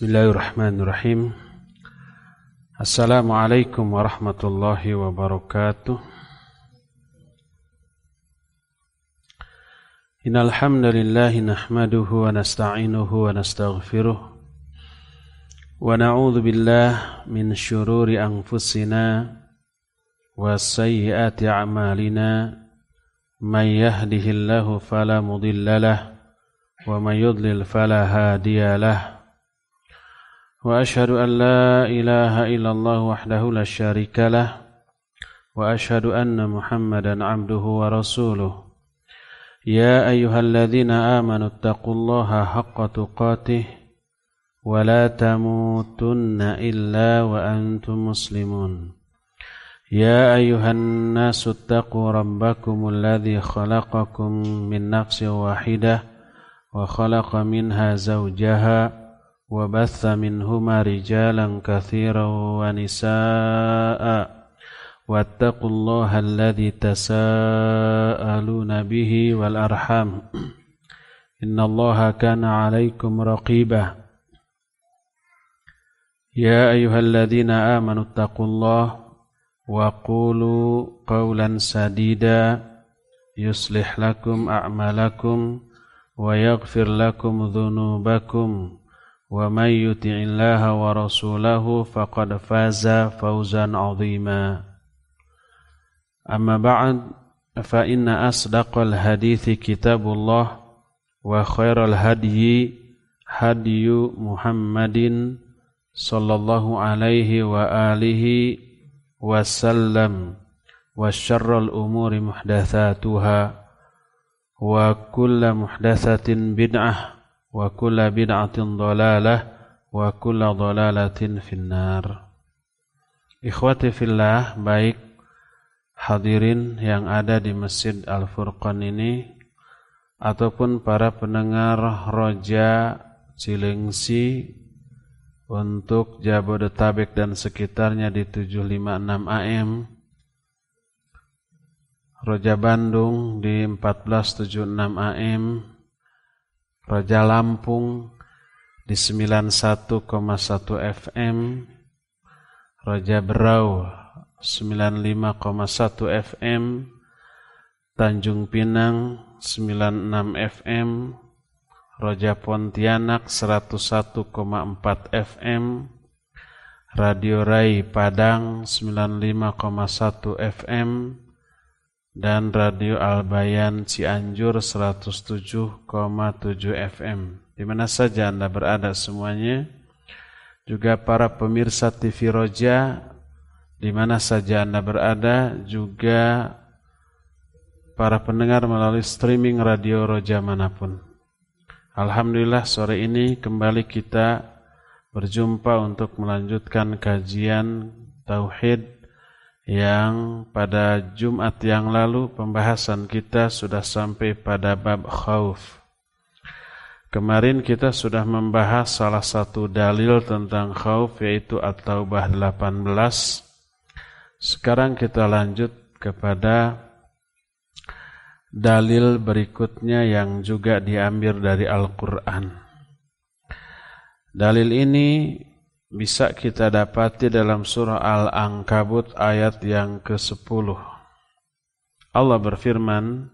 Bismillahirrahmanirrahim. Assalamualaikum warahmatullahi wabarakatuh. Innal hamdalillah nahmaduhu wa nasta'inuhu wa nastaghfiruh wa na'udzu billahi min syururi anfusina wa sayyiati a'malina. Man yahdihillahu fala mudilla lahu wa man yudlil fala hadiya lahu. Wa ashhadu an la ilaha illallah wahdahu la syarika lah wa ashhadu anna Muhammadan abduhu wa rasuluh. Ya ayyuhalladzina amanu taqullaha haqqa tuqatih wa la tamutunna illa wa antum muslimun. Ya ayyuhan nasu taqu rabbakumul ladzi khalaqakum min nafsin wahidah wa khalaqa minha zawjaha وبث منهما رجالا كثيرا ونساء واتقوا الله الذي تساءلون به والأرحام إن الله كان عليكم رقيبا يا أيها الذين آمنوا اتقوا الله وقولوا قولا سديدا يصلح لكم أعمالكم ويغفر لكم ذنوبكم ومن يطع الله ورسوله فقد فاز فوزا عظيما. أما بعد فإن أصدق الحديث كتاب الله وخير الهدي هدي محمد صلى الله عليه وآله وسلم وشر الأمور محدثاتها وكل محدثة بدعة wa kulla bid'atin dhalalah wa kulla dhalalatin finnar. Ikhwati fillah, baik hadirin yang ada di Masjid Al-Furqan ini ataupun para pendengar Roja Cilengsi untuk Jabodetabek dan sekitarnya di 756 AM, Roja Bandung di 1476 AM, Raja Lampung di 91,1 FM, Raja Berau 95,1 FM, Tanjung Pinang 96 FM, Raja Pontianak 101,4 FM, Radio Rai Padang 95,1 FM, dan Radio Albayan Cianjur 107,7 FM. Di mana saja Anda berada semuanya, juga para pemirsa TV Roja di mana saja Anda berada, juga para pendengar melalui streaming Radio Roja manapun. Alhamdulillah, sore ini kembali kita berjumpa untuk melanjutkan kajian Tauhid yang pada Jumat yang lalu pembahasan kita sudah sampai pada bab khauf. Kemarin kita sudah membahas salah satu dalil tentang khauf, yaitu At-Taubah 18. Sekarang kita lanjut kepada dalil berikutnya yang juga diambil dari Al-Quran. Dalil ini bisa kita dapati dalam surah Al-Ankabut ayat yang ke-10. Allah berfirman,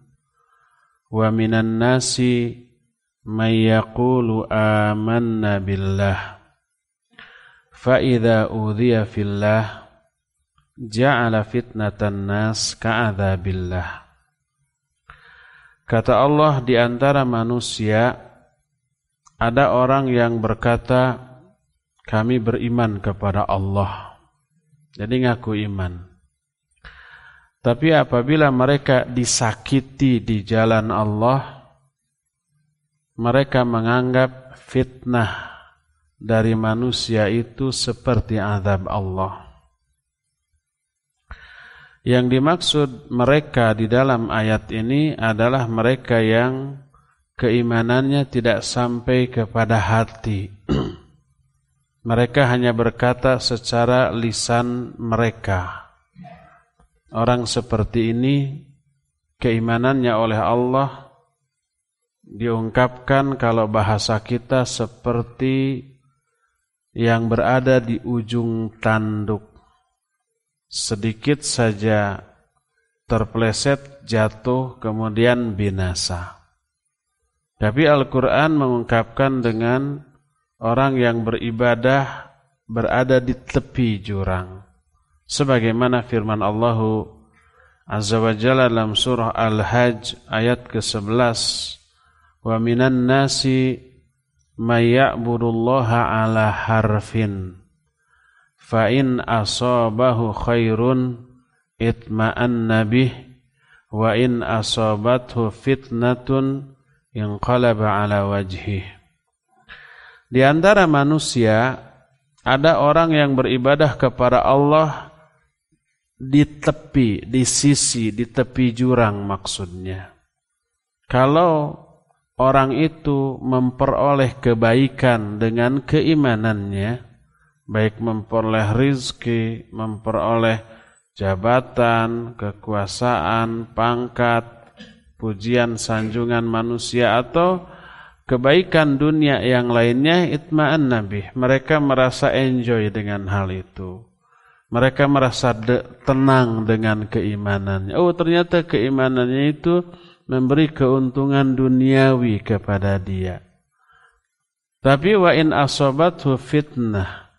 "Wa minan nasi may yaqulu amanna billah fa idza udhiya fillah ja'ala fitnatan nas ka'adzabillah." Kata Allah, di antara manusia ada orang yang berkata, kami beriman kepada Allah, jadi ngaku iman. Tapi apabila mereka disakiti di jalan Allah, mereka menganggap fitnah dari manusia itu seperti azab Allah. Yang dimaksud mereka di dalam ayat ini adalah mereka yang keimanannya tidak sampai kepada hati. Mereka hanya berkata secara lisan mereka. Orang seperti ini keimanannya oleh Allah diungkapkan kalau bahasa kita seperti yang berada di ujung tanduk. Sedikit saja terpleset, jatuh, kemudian binasa. Tapi Al-Quran mengungkapkan dengan orang yang beribadah berada di tepi jurang. Sebagaimana firman Allah Azza wa Jalla dalam surah Al-Hajj ayat ke-11, "Wa minan nasi may ya'budullaha ala harfin fa in asabahu khairun itma'anna bih wa in asabathu fitnatun inqalaba ala wajhih." Di antara manusia ada orang yang beribadah kepada Allah di tepi, di sisi, di tepi jurang maksudnya. Kalau orang itu memperoleh kebaikan dengan keimanannya, baik memperoleh rizki, memperoleh jabatan, kekuasaan, pangkat, pujian, sanjungan manusia, atau kebaikan dunia yang lainnya, itma'anna bih, mereka merasa enjoy dengan hal itu. Mereka merasa tenang dengan keimanannya. Oh, ternyata keimanannya itu memberi keuntungan duniawi kepada dia. Tapi wa in asobathu fitnah,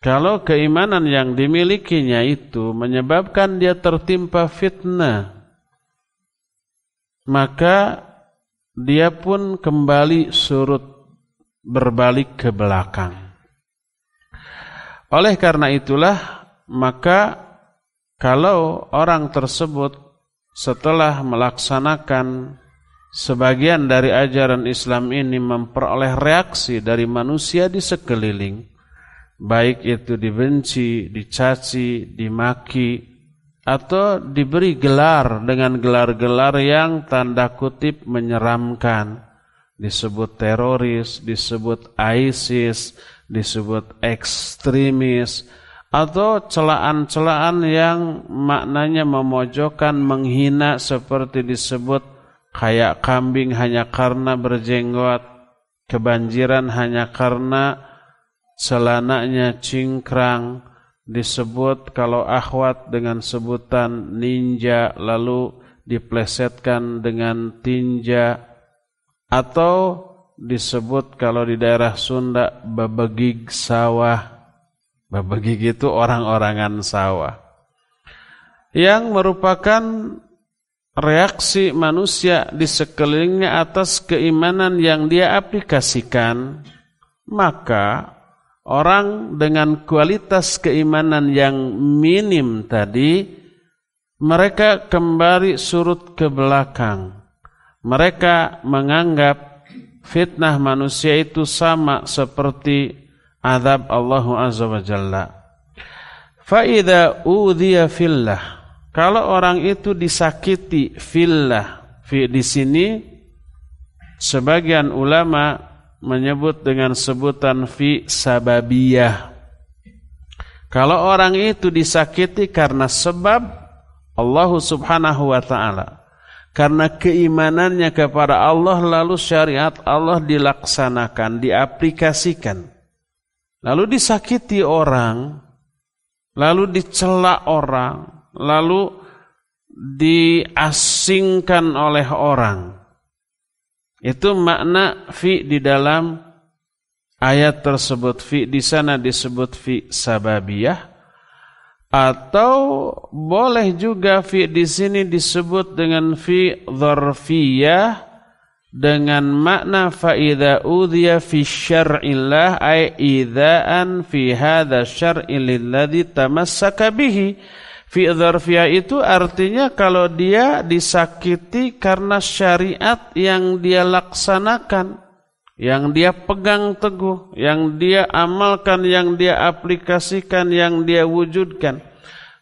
kalau keimanan yang dimilikinya itu menyebabkan dia tertimpa fitnah, maka dia pun kembali surut, berbalik ke belakang. Oleh karena itulah, maka kalau orang tersebut setelah melaksanakan sebagian dari ajaran Islam ini memperoleh reaksi dari manusia di sekeliling, baik itu dibenci, dicaci, dimaki, atau diberi gelar dengan gelar-gelar yang tanda kutip menyeramkan, disebut teroris, disebut ISIS, disebut ekstremis, atau celaan-celaan yang maknanya memojokkan, menghina, seperti disebut kayak kambing hanya karena berjenggot, kebanjiran hanya karena celananya cingkrang, disebut kalau akhwat dengan sebutan ninja lalu diplesetkan dengan tinja, atau disebut kalau di daerah Sunda babegig sawah. Babegig itu orang-orangan sawah, yang merupakan reaksi manusia di sekelilingnya atas keimanan yang dia aplikasikan. Maka orang dengan kualitas keimanan yang minim tadi, mereka kembali surut ke belakang. Mereka menganggap fitnah manusia itu sama seperti azab Allah Azza wa Jalla. Fa idza udhiya fillah, kalau orang itu disakiti fillah, di sini sebagian ulama menyebut dengan sebutan fi sababiyah. Kalau orang itu disakiti karena sebab Allah Subhanahu wa taala, karena keimanannya kepada Allah, lalu syariat Allah dilaksanakan, diaplikasikan, lalu disakiti orang, lalu dicela orang, lalu diasingkan oleh orang. Itu makna fi di dalam ayat tersebut. Fi di sana disebut fi sababiyah, atau boleh juga fi di sini disebut dengan fi dzarfiyah dengan makna fa idza udhiya fi syar'illah ay idza'an fi hadza syar'i lilladzi tamassaka bihi. Fi dzarfiyah itu artinya kalau dia disakiti karena syariat yang dia laksanakan, yang dia pegang teguh, yang dia amalkan, yang dia aplikasikan, yang dia wujudkan.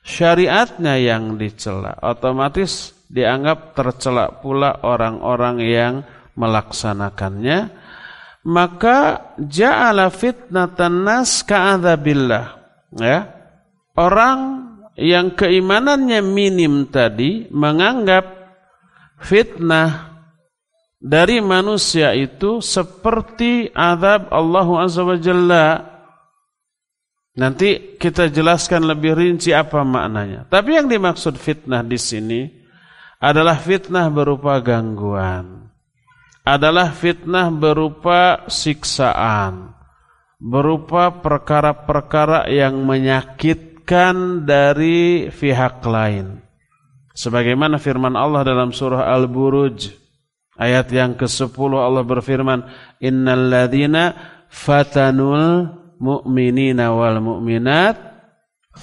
Syariatnya yang dicela, otomatis dianggap tercela pula orang-orang yang melaksanakannya. Maka ja'ala fitnatan nas ka'adzabillah, ya. Orang yang keimanannya minim tadi menganggap fitnah dari manusia itu seperti azab Allah Azza wa Jalla. Nanti kita jelaskan lebih rinci apa maknanya. Tapi yang dimaksud fitnah di sini adalah fitnah berupa gangguan. Adalah fitnah berupa siksaan. Berupa perkara-perkara yang menyakitkan dari pihak lain. Sebagaimana firman Allah dalam surah Al-Buruj ayat yang ke-10, Allah berfirman, innal ladzina fatanul mu'minina wal mu'minat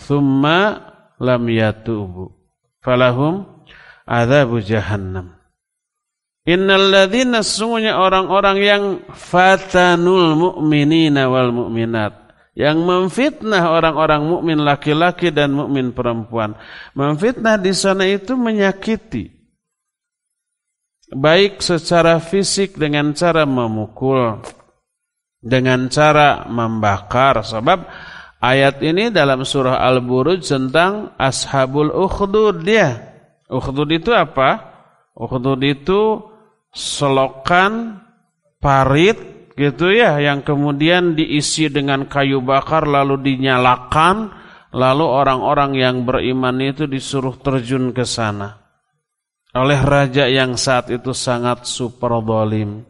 thumma lam yatubu falahum adzabu jahannam. Innal ladzina, sesungguhnya orang-orang yang fatanul mu'minina wal mu'minat, yang memfitnah orang-orang mukmin laki-laki dan mukmin perempuan. Memfitnah di sana itu menyakiti, baik secara fisik dengan cara memukul, dengan cara membakar. Sebab ayat ini dalam surah Al-Buruj tentang ashabul ukhdud dia. Ukhdud itu apa? Ukhdud itu selokan parit gitu ya, yang kemudian diisi dengan kayu bakar lalu dinyalakan, lalu orang-orang yang beriman itu disuruh terjun ke sana oleh raja yang saat itu sangat super zalim.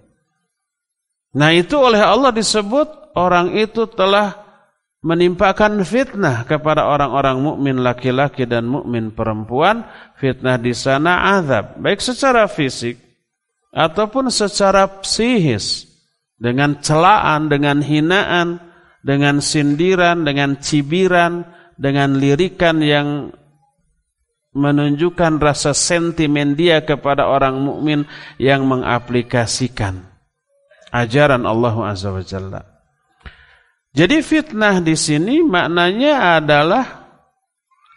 Nah, itu oleh Allah disebut orang itu telah menimpakan fitnah kepada orang-orang mukmin laki-laki dan mukmin perempuan. Fitnah di sana azab, baik secara fisik ataupun secara psikis, dengan celaan, dengan hinaan, dengan sindiran, dengan cibiran, dengan lirikan yang menunjukkan rasa sentimen dia kepada orang mukmin yang mengaplikasikan ajaran Allah Azza wa Jalla. Jadi fitnah di sini maknanya adalah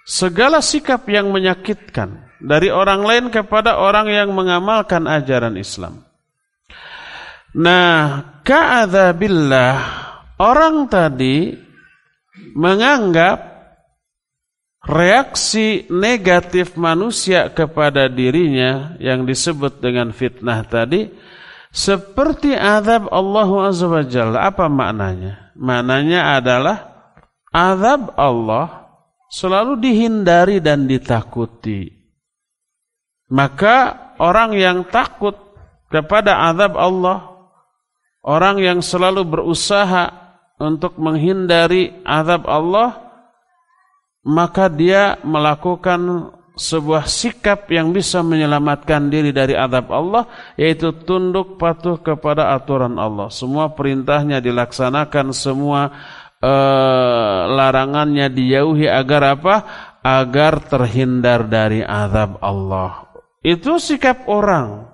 segala sikap yang menyakitkan dari orang lain kepada orang yang mengamalkan ajaran Islam. Nah, ka'adzabillah, orang tadi menganggap reaksi negatif manusia kepada dirinya yang disebut dengan fitnah tadi seperti azab Allah Azza wa Jalla. Apa maknanya? Maknanya adalah azab Allah selalu dihindari dan ditakuti. Maka orang yang takut kepada azab Allah, orang yang selalu berusaha untuk menghindari azab Allah, maka dia melakukan sebuah sikap yang bisa menyelamatkan diri dari azab Allah, yaitu tunduk patuh kepada aturan Allah. Semua perintahnya dilaksanakan, semua larangannya dijauhi. Agar apa? Agar terhindar dari azab Allah. Itu sikap orang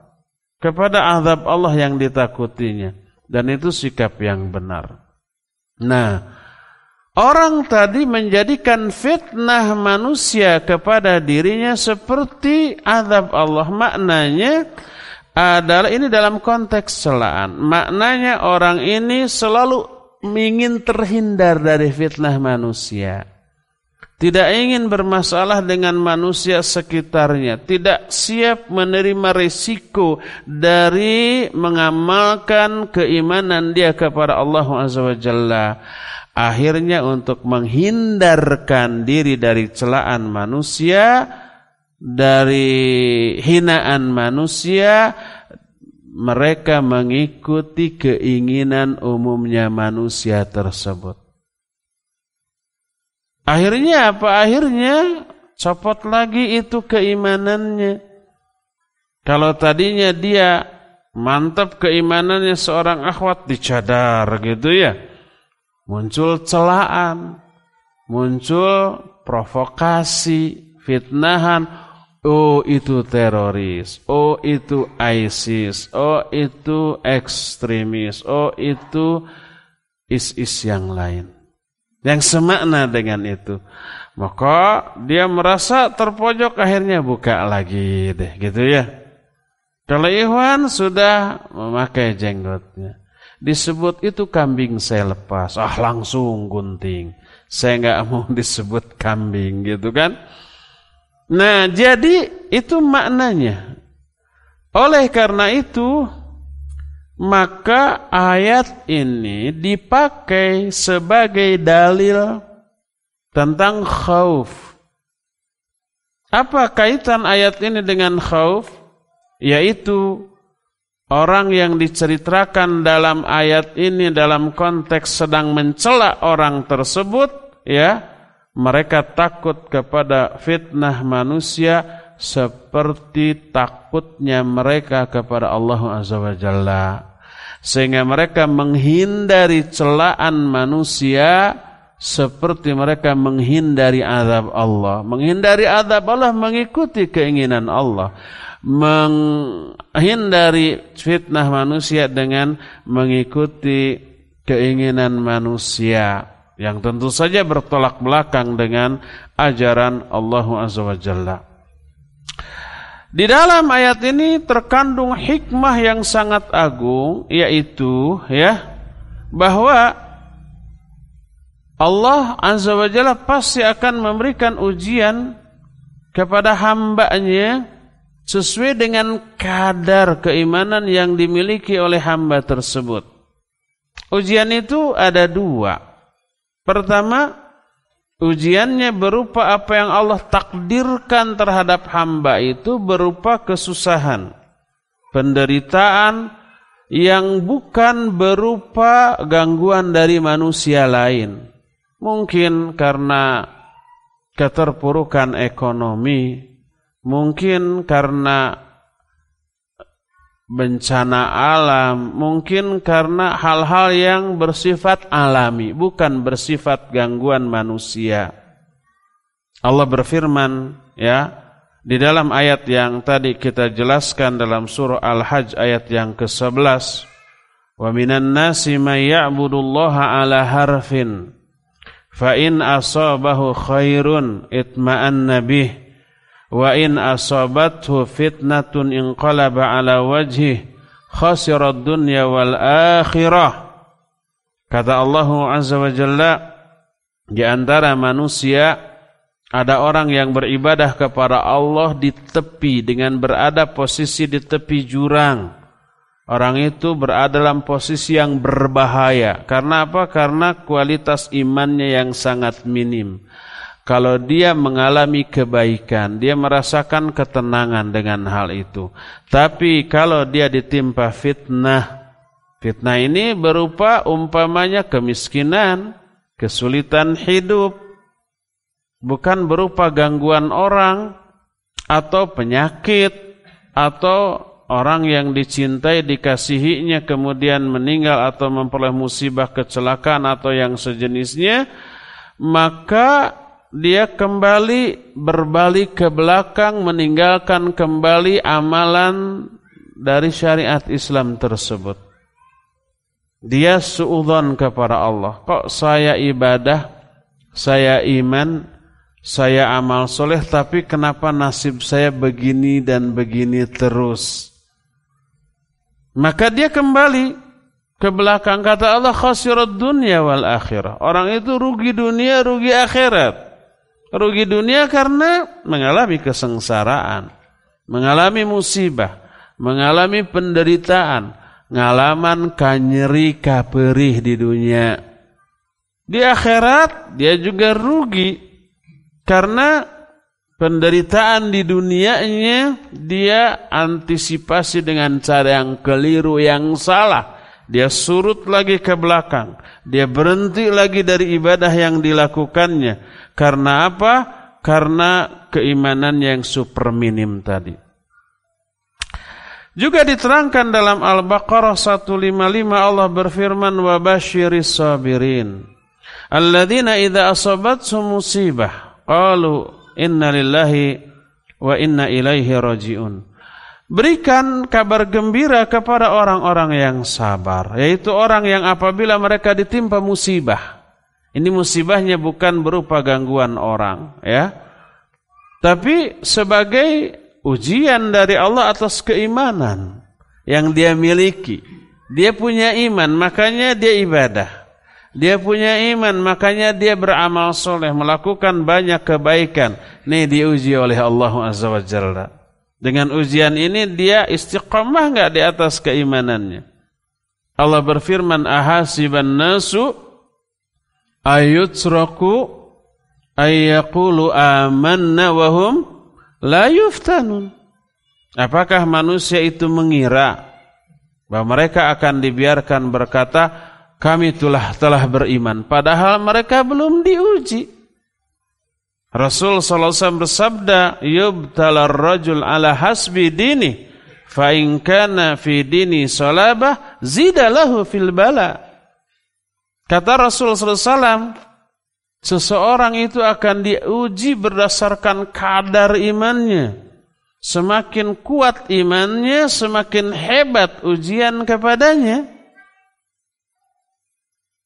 kepada azab Allah yang ditakutinya, dan itu sikap yang benar. Nah, orang tadi menjadikan fitnah manusia kepada dirinya seperti azab Allah. Maknanya adalah, ini dalam konteks celaan, maknanya orang ini selalu ingin terhindar dari fitnah manusia, tidak ingin bermasalah dengan manusia sekitarnya, tidak siap menerima risiko dari mengamalkan keimanan dia kepada Allah Azza wa Jalla. Akhirnya untuk menghindarkan diri dari celaan manusia, dari hinaan manusia, mereka mengikuti keinginan umumnya manusia tersebut. Akhirnya apa? Akhirnya copot lagi itu keimanannya. Kalau tadinya dia mantap keimanannya seorang akhwat, dicadar gitu ya, muncul celaan, muncul provokasi, fitnahan. Oh, itu teroris, oh itu ISIS, oh itu ekstremis, oh itu is-is yang lain, yang semakna dengan itu. Maka dia merasa terpojok, akhirnya buka lagi deh gitu ya. Kalau Ikhwan sudah memakai jenggotnya, disebut itu kambing saya lepas, langsung gunting. Saya enggak mau disebut kambing gitu kan. Nah, jadi itu maknanya. Oleh karena itu, maka ayat ini dipakai sebagai dalil tentang khauf. Apa kaitan ayat ini dengan khauf? Yaitu orang yang diceritakan dalam ayat ini dalam konteks sedang mencela orang tersebut, ya, mereka takut kepada fitnah manusia seperti takutnya mereka kepada Allah Azza wa Jalla. Sehingga mereka menghindari celaan manusia seperti mereka menghindari azab Allah. Menghindari azab Allah mengikuti keinginan Allah. Menghindari fitnah manusia dengan mengikuti keinginan manusia yang tentu saja bertolak belakang dengan ajaran Allah Azza wa Jalla. Di dalam ayat ini terkandung hikmah yang sangat agung, yaitu bahwa Allah Azza wa Jalla pasti akan memberikan ujian kepada hamba-Nya sesuai dengan kadar keimanan yang dimiliki oleh hamba tersebut. Ujian itu ada dua. Pertama, ujiannya berupa apa yang Allah takdirkan terhadap hamba itu berupa kesusahan, penderitaan yang bukan berupa gangguan dari manusia lain. Mungkin karena keterpurukan ekonomi, mungkin karena bencana alam, mungkin karena hal-hal yang bersifat alami, bukan bersifat gangguan manusia. Allah berfirman di dalam ayat yang tadi kita jelaskan dalam surah Al-Hajj ayat yang ke-11, "Wa minan nasi may ya'budullaha 'ala harfin fa in asabahu khairun itma'anna bih wa in asabathu fitnatun inqalaba ala wajhih khasirad dunya wal akhirah." Kata Allah Azza wa Jalla, di antara manusia ada orang yang beribadah kepada Allah di tepi dengan berada posisi di tepi jurang. Orang itu berada dalam posisi yang berbahaya. Karena apa? Karena kualitas imannya yang sangat minim. Kalau dia mengalami kebaikan, dia merasakan ketenangan dengan hal itu. Tapi kalau dia ditimpa fitnah, fitnah ini berupa umpamanya kemiskinan, kesulitan hidup, bukan berupa gangguan orang atau penyakit atau orang yang dicintai dikasihinya kemudian meninggal atau memperoleh musibah kecelakaan atau yang sejenisnya, maka dia kembali berbalik ke belakang, meninggalkan kembali amalan dari syariat Islam tersebut. Dia suudzon kepada Allah. Kok saya ibadah, saya iman, saya amal soleh, tapi kenapa nasib saya begini dan begini terus? Maka dia kembali ke belakang. Kata Allah, khasirad dunya wal akhirah. Orang itu rugi dunia, rugi akhirat. Rugi dunia karena mengalami kesengsaraan, mengalami musibah, mengalami penderitaan, ngalaman kanyeri kaperih di dunia. Di akhirat dia juga rugi karena penderitaan di dunianya dia antisipasi dengan cara yang keliru, yang salah. Dia surut lagi ke belakang. Dia berhenti lagi dari ibadah yang dilakukannya. Karena apa? Karena keimanan yang super minim tadi. Juga diterangkan dalam Al-Baqarah 155 Allah berfirman, "Wa basyiris sabirin alladzina idza asabathum musibah qalu inna lillahi wa inna ilaihi rajiun." Berikan kabar gembira kepada orang-orang yang sabar, yaitu orang yang apabila mereka ditimpa musibah. Ini musibahnya bukan berupa gangguan orang, tapi sebagai ujian dari Allah atas keimanan yang dia miliki. Dia punya iman, makanya dia ibadah. Dia punya iman, makanya dia beramal soleh, melakukan banyak kebaikan. Ini diuji oleh Allah Azza wa Jalla. Dengan ujian ini dia istiqamah enggak di atas keimanannya? Allah berfirman, "Ahasiban nasu ayutsraku ayyaqulu amanna wa hum la yuftanun. Apakah manusia itu mengira bahwa mereka akan dibiarkan berkata, kami telah beriman, padahal mereka belum diuji. Rasul sallallahu alaihi wasallam bersabda, yubtalar rajul ala hasbi dini, fa in kana fi dini salabah zida lahu fil bala. Kata Rasul sallallahu alaihi wasallam, seseorang itu akan diuji berdasarkan kadar imannya. Semakin kuat imannya, semakin hebat ujian kepadanya.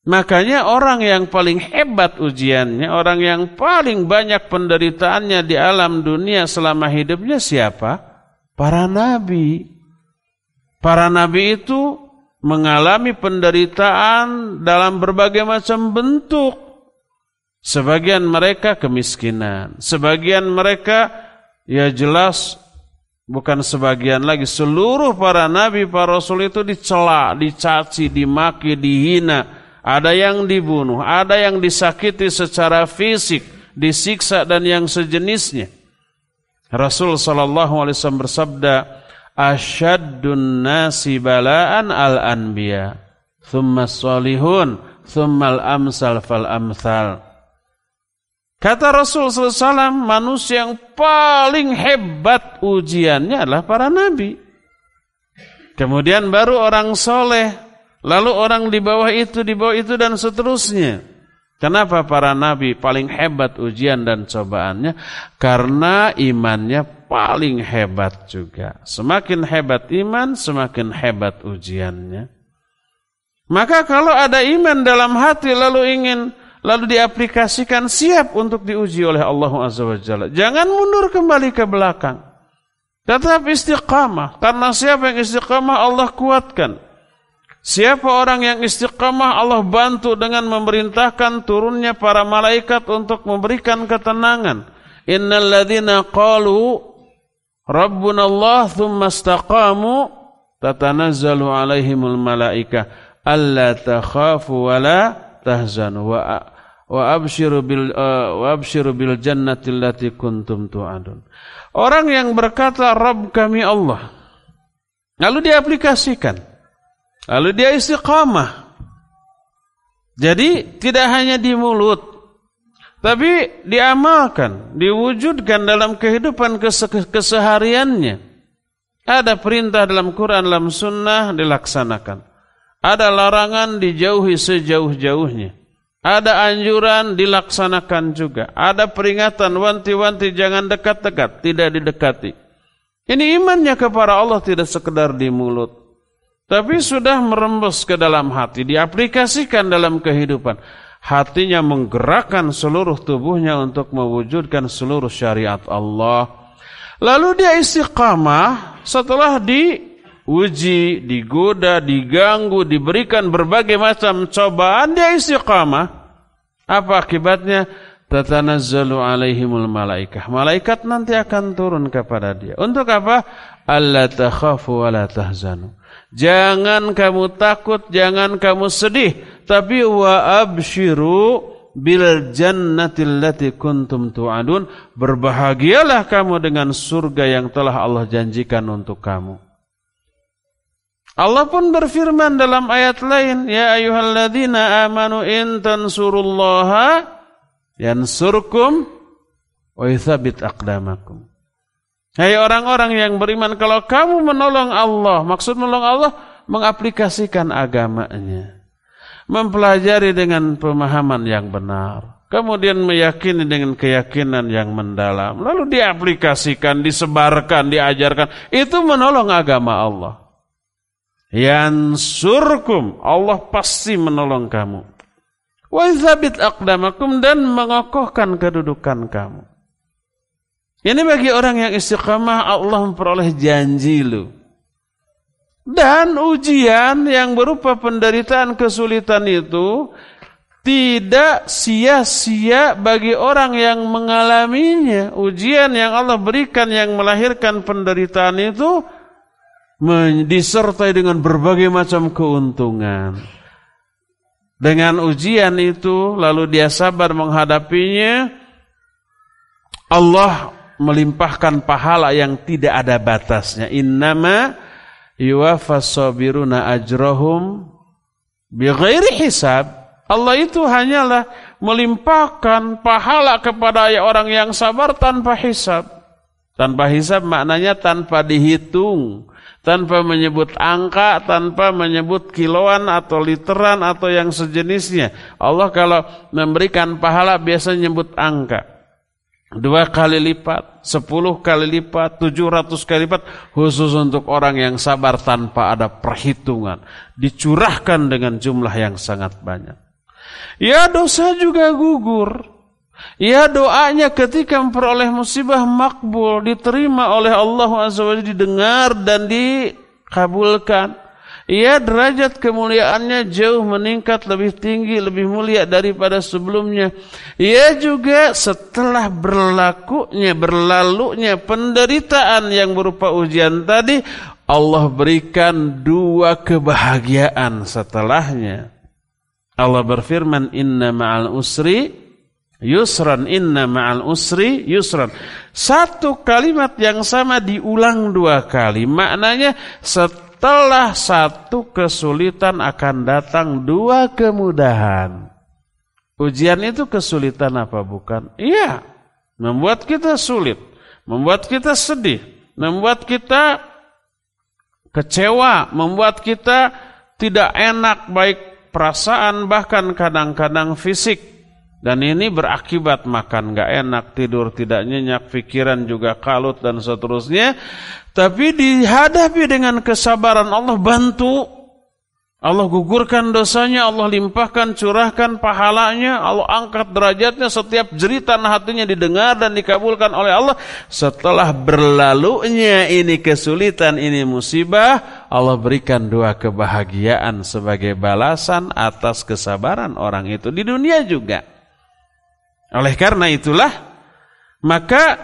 Makanya orang yang paling hebat ujiannya, orang yang paling banyak penderitaannya di alam dunia selama hidupnya siapa? Para nabi. Para nabi itu mengalami penderitaan dalam berbagai macam bentuk. Sebagian mereka kemiskinan, sebagian mereka ya jelas bukan sebagian lagi, seluruh para nabi, para rasul itu dicela, dicaci, dimaki, dihina. Ada yang dibunuh, ada yang disakiti secara fisik, disiksa dan yang sejenisnya. Rasul sallallahu alaihi wasallam bersabda, asyaddun nasi bala'an al-anbiya, thumma as-salihun, thumma al-amsal fal-amthal. Kata Rasul sallallahu alaihi wasallam, manusia yang paling hebat ujiannya adalah para nabi. Kemudian baru orang soleh. Lalu orang di bawah itu dan seterusnya. Kenapa para nabi paling hebat ujian dan cobaannya? Karena imannya paling hebat juga. Semakin hebat iman, semakin hebat ujiannya. Maka kalau ada iman dalam hati lalu diaplikasikan, siap untuk diuji oleh Allah Azza wa Jalla. Jangan mundur kembali ke belakang. Tetap istiqamah. Karena siapa yang istiqamah Allah kuatkan. Siapa orang yang istiqamah Allah bantu dengan memerintahkan turunnya para malaikat untuk memberikan ketenangan. Innal ladzina qalu rabbuna Allah tsumma istaqamu tatanazzalu alaihimul malaikah alla takhafu wa la tahzanu wa abshiru bil jannati allati kuntum tu'adun. Orang yang berkata Rabb kami Allah, lalu diaplikasikan, lalu dia istiqamah. Jadi tidak hanya di mulut, tapi diamalkan, diwujudkan dalam kehidupan kesehariannya. Ada perintah dalam Quran, dalam sunnah, dilaksanakan. Ada larangan, dijauhi sejauh-jauhnya. Ada anjuran, dilaksanakan juga. Ada peringatan, wanti-wanti jangan dekat-dekat, tidak didekati. Ini imannya kepada Allah tidak sekedar di mulut, tapi sudah merembes ke dalam hati, diaplikasikan dalam kehidupan. Hatinya menggerakkan seluruh tubuhnya untuk mewujudkan seluruh syariat Allah. Lalu dia istiqamah setelah diuji, digoda, diganggu, diberikan berbagai macam cobaan, dia istiqamah. Apa akibatnya? Tatanazzalu alaihimul malaikah. Malaikat nanti akan turun kepada dia. Untuk apa? Alla takhafu wa la tahzanu. Jangan kamu takut, jangan kamu sedih, tapi wa abshiru bil jannati allati kuntum tu'adun. Berbahagialah kamu dengan surga yang telah Allah janjikan untuk kamu. Allah pun berfirman dalam ayat lain, ya ayyuhalladzina amanu in tansurullaha yansurkum wa yuthabbit aqdamakum. Hai orang-orang yang beriman, kalau kamu menolong Allah, maksud menolong Allah, mengaplikasikan agamanya, mempelajari dengan pemahaman yang benar, kemudian meyakini dengan keyakinan yang mendalam, lalu diaplikasikan, disebarkan, diajarkan, itu menolong agama Allah. Yansurkum, Allah pasti menolong kamu. Wa yuthabbit aqdamakum, dan mengokohkan kedudukan kamu. Ini bagi orang yang istiqamah, Allah memperoleh janji lu. Dan ujian yang berupa penderitaan, kesulitan itu tidak sia-sia bagi orang yang mengalaminya. Ujian yang Allah berikan yang melahirkan penderitaan itu disertai dengan berbagai macam keuntungan. Dengan ujian itu lalu dia sabar menghadapinya, Allah melimpahkan pahala yang tidak ada batasnya. Innama yuwaffas sabiruna ajrahum bighairi hisab. Allah itu hanyalah melimpahkan pahala kepada orang yang sabar tanpa hisab. Tanpa hisab maknanya tanpa dihitung, tanpa menyebut angka, tanpa menyebut kiloan atau literan atau yang sejenisnya. Allah kalau memberikan pahala biasa menyebut angka. 2 kali lipat, 10 kali lipat, 700 kali lipat, khusus untuk orang yang sabar tanpa ada perhitungan. Dicurahkan dengan jumlah yang sangat banyak. Ya, dosa juga gugur. Ya, doanya ketika memperoleh musibah makbul, diterima oleh Allah Azza wa Jalla, didengar dan dikabulkan. Ya, derajat kemuliaannya jauh meningkat, lebih tinggi, lebih mulia daripada sebelumnya. Ya, juga setelah berlalunya penderitaan yang berupa ujian tadi, Allah berikan 2 kebahagiaan setelahnya. Allah berfirman, inna ma'al usri yusran, inna ma'al usri yusran. Satu kalimat yang sama diulang 2 kali. Maknanya setelah satu kesulitan akan datang 2 kemudahan. Ujian itu kesulitan apa bukan? Iya, membuat kita sulit, membuat kita sedih, membuat kita kecewa, membuat kita tidak enak baik perasaan bahkan kadang-kadang fisik. Dan ini berakibat makan gak enak, tidur tidak nyenyak, pikiran juga kalut dan seterusnya. Tapi dihadapi dengan kesabaran, Allah bantu, Allah gugurkan dosanya, Allah limpahkan, curahkan pahalanya, Allah angkat derajatnya, setiap jeritan hatinya didengar dan dikabulkan oleh Allah. Setelah berlalunya ini kesulitan, ini musibah, Allah berikan 2 kebahagiaan sebagai balasan atas kesabaran orang itu di dunia juga. Oleh karena itulah, maka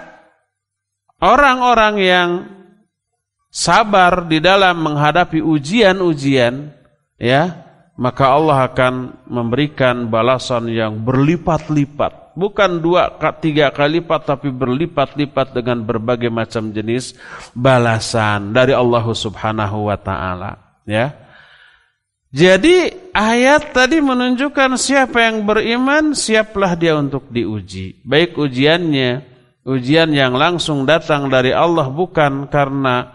orang-orang yang sabar di dalam menghadapi ujian-ujian, ya, maka Allah akan memberikan balasan yang berlipat-lipat. Bukan 2-3 kali lipat, tapi berlipat-lipat dengan berbagai macam jenis balasan dari Allah Subhanahu wa ta'ala. Ya. Jadi ayat tadi menunjukkan siapa yang beriman, siaplah dia untuk diuji. Baik ujiannya, ujian yang langsung datang dari Allah, bukan karena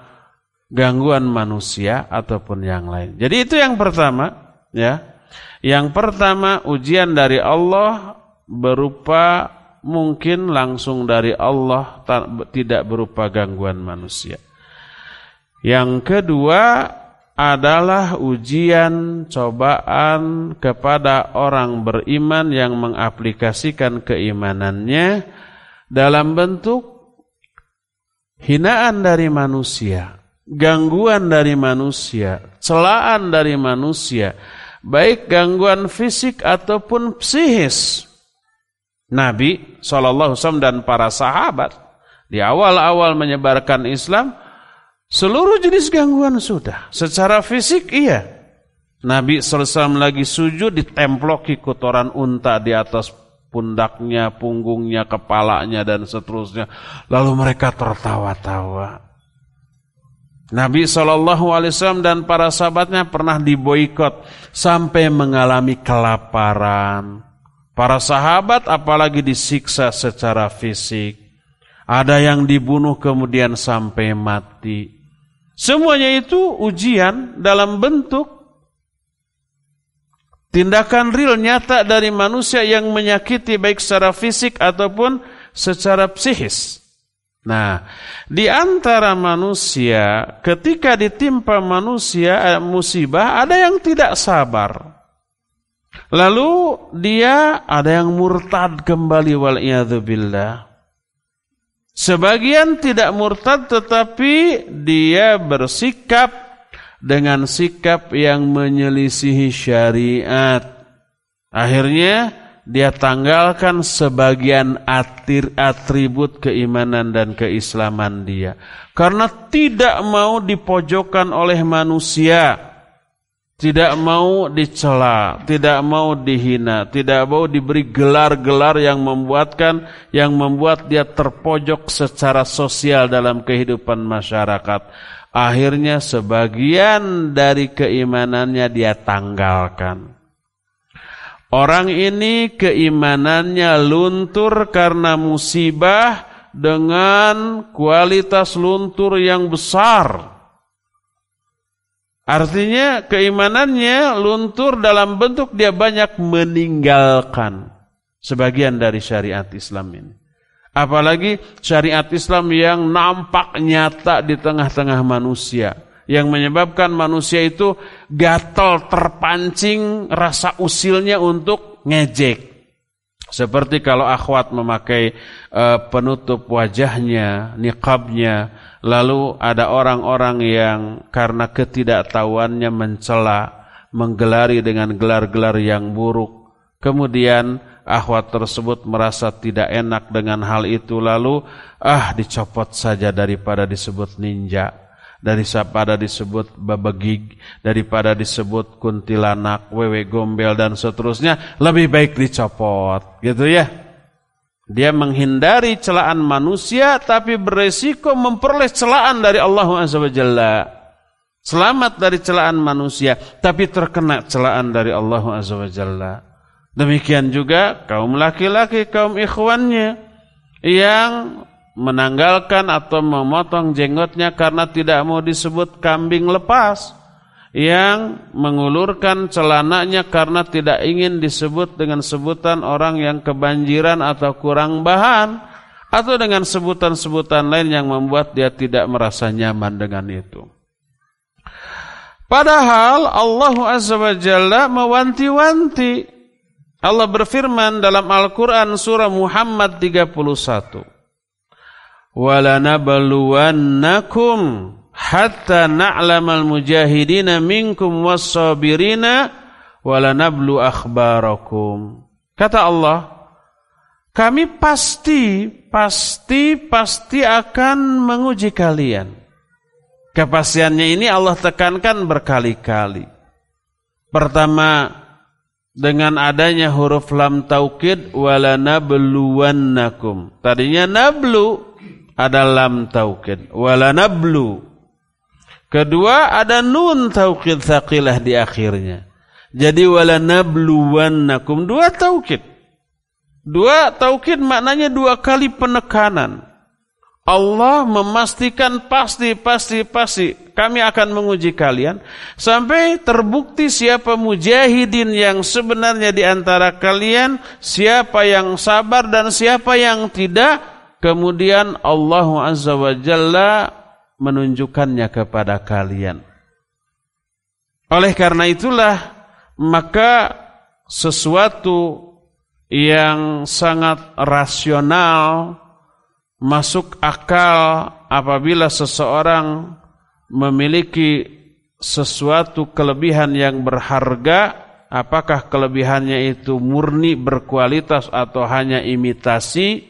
gangguan manusia ataupun yang lain. Jadi itu yang pertama, ya. Yang pertama, ujian dari Allah berupa mungkin langsung dari Allah, tidak berupa gangguan manusia. Yang kedua adalah ujian, cobaan kepada orang beriman yang mengaplikasikan keimanannya dalam bentuk hinaan dari manusia, gangguan dari manusia, celaan dari manusia, baik gangguan fisik ataupun psikis. Nabi SAW dan para sahabat di awal-awal menyebarkan Islam, seluruh jenis gangguan sudah. Secara fisik iya. Nabi SAW lagi sujud, ditemploki kotoran unta di atas pundaknya, punggungnya, kepalanya dan seterusnya. Lalu mereka tertawa-tawa. Nabi SAW dan para sahabatnya pernah diboikot sampai mengalami kelaparan. Para sahabat apalagi disiksa secara fisik. Ada yang dibunuh kemudian sampai mati. Semuanya itu ujian dalam bentuk tindakan real nyata dari manusia yang menyakiti baik secara fisik ataupun secara psikis. Nah, di antara manusia ketika ditimpa manusia musibah, ada yang tidak sabar. Lalu dia ada yang murtad kembali, wal'iyadzubillah. Sebagian tidak murtad tetapi dia bersikap dengan sikap yang menyelisihi syariat. Akhirnya dia tanggalkan sebagian atribut keimanan dan keislaman dia. Karena tidak mau dipojokkan oleh manusia. tidak mau dicela, tidak mau dihina, tidak mau diberi gelar-gelar yang membuat dia terpojok secara sosial dalam kehidupan masyarakat. Akhirnya sebagian dari keimanannya dia tanggalkan. Orang ini keimanannya luntur karena musibah dengan kualitas luntur yang besar. Artinya keimanannya luntur dalam bentuk dia banyak meninggalkan sebagian dari syariat Islam ini. Apalagi syariat Islam yang nampak nyata di tengah-tengah manusia, yang menyebabkan manusia itu gatal terpancing rasa usilnya untuk ngejek. Seperti kalau akhwat memakai penutup wajahnya, niqabnya, lalu ada orang-orang yang karena ketidaktahuannya mencela, menggelari dengan gelar-gelar yang buruk. Kemudian akhwat tersebut merasa tidak enak dengan hal itu, lalu dicopot saja daripada disebut ninja, daripada disebut babagig, daripada disebut kuntilanak, wewe gombel dan seterusnya, lebih baik dicopot, gitu ya. Dia menghindari celaan manusia tapi beresiko memperoleh celaan dari Allah Azza wa Jalla. Selamat dari celaan manusia tapi terkena celaan dari Allah Azza wa Jalla. Demikian juga kaum laki-laki, kaum ikhwannya yang menanggalkan atau memotong jenggotnya karena tidak mau disebut kambing lepas, yang mengulurkan celananya karena tidak ingin disebut dengan sebutan orang yang kebanjiran atau kurang bahan, atau dengan sebutan-sebutan lain yang membuat dia tidak merasa nyaman dengan itu. Padahal Allah Azza wa Jalla mewanti-wanti. Allah berfirman dalam Al-Quran surah Muhammad 31. وَلَنَبْلُوَنَّكُمْ حَتَّى نَعْلَمَ الْمُجَاهِدِينَ مِنْكُمْ وَالصَّابِرِينَ وَلَنَبْلُوا أَخْبَارَكُمْ. Kata Allah, kami pasti akan menguji kalian. Kepastiannya ini Allah tekankan berkali-kali. Pertama, dengan adanya huruf lam taukid, walanabluwannakum. Tadinya nablu, ada lam taukid, walanablu. Kedua ada nun taukid tsaqilah di akhirnya. Jadi walanabluwannakum, dua taukid. Dua taukid maknanya dua kali penekanan. Allah memastikan pasti kami akan menguji kalian sampai terbukti siapa mujahidin yang sebenarnya di antara kalian, siapa yang sabar dan siapa yang tidak. Kemudian Allah Azza wa Jalla menunjukkannya kepada kalian. Oleh karena itulah maka sesuatu yang sangat rasional, masuk akal apabila seseorang memiliki sesuatu kelebihan yang berharga, apakah kelebihannya itu murni berkualitas atau hanya imitasi,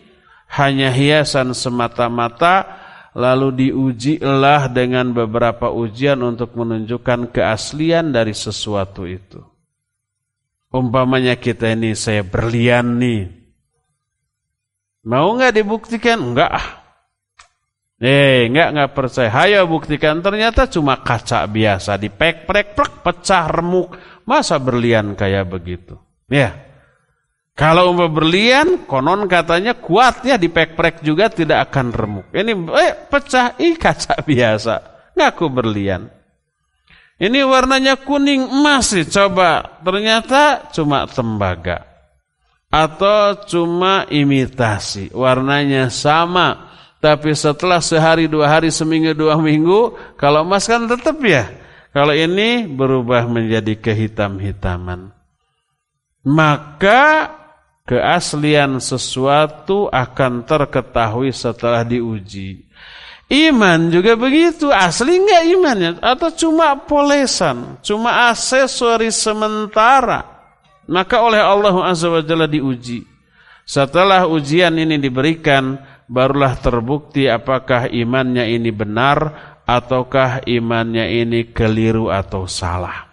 hanya hiasan semata-mata, lalu diujilah dengan beberapa ujian untuk menunjukkan keaslian dari sesuatu itu. Umpamanya kita ini, saya berlian nih, mau nggak dibuktikan? Enggak. Enggak percaya. Hayo buktikan. Ternyata cuma kaca biasa, dipek-prek, pecah, remuk. Masa berlian kayak begitu? Ya. Kalau berlian, konon katanya kuat ya, dipek-prek juga tidak akan remuk. Ini pecah, kaca biasa. Ngaku berlian. Ini warnanya kuning emas sih, coba. Ternyata cuma tembaga. Atau cuma imitasi, warnanya sama, tapi setelah sehari, 2 hari, seminggu, 2 minggu, kalau emas kan tetap ya, kalau ini berubah menjadi kehitam-hitaman. Maka keaslian sesuatu akan terketahui setelah diuji. Iman juga begitu, asli enggak imannya, atau cuma polesan, cuma aksesoris sementara. Maka oleh Allah Azza wa Jalla diuji. Setelah ujian ini diberikan, barulah terbukti apakah imannya ini benar ataukah imannya ini keliru atau salah.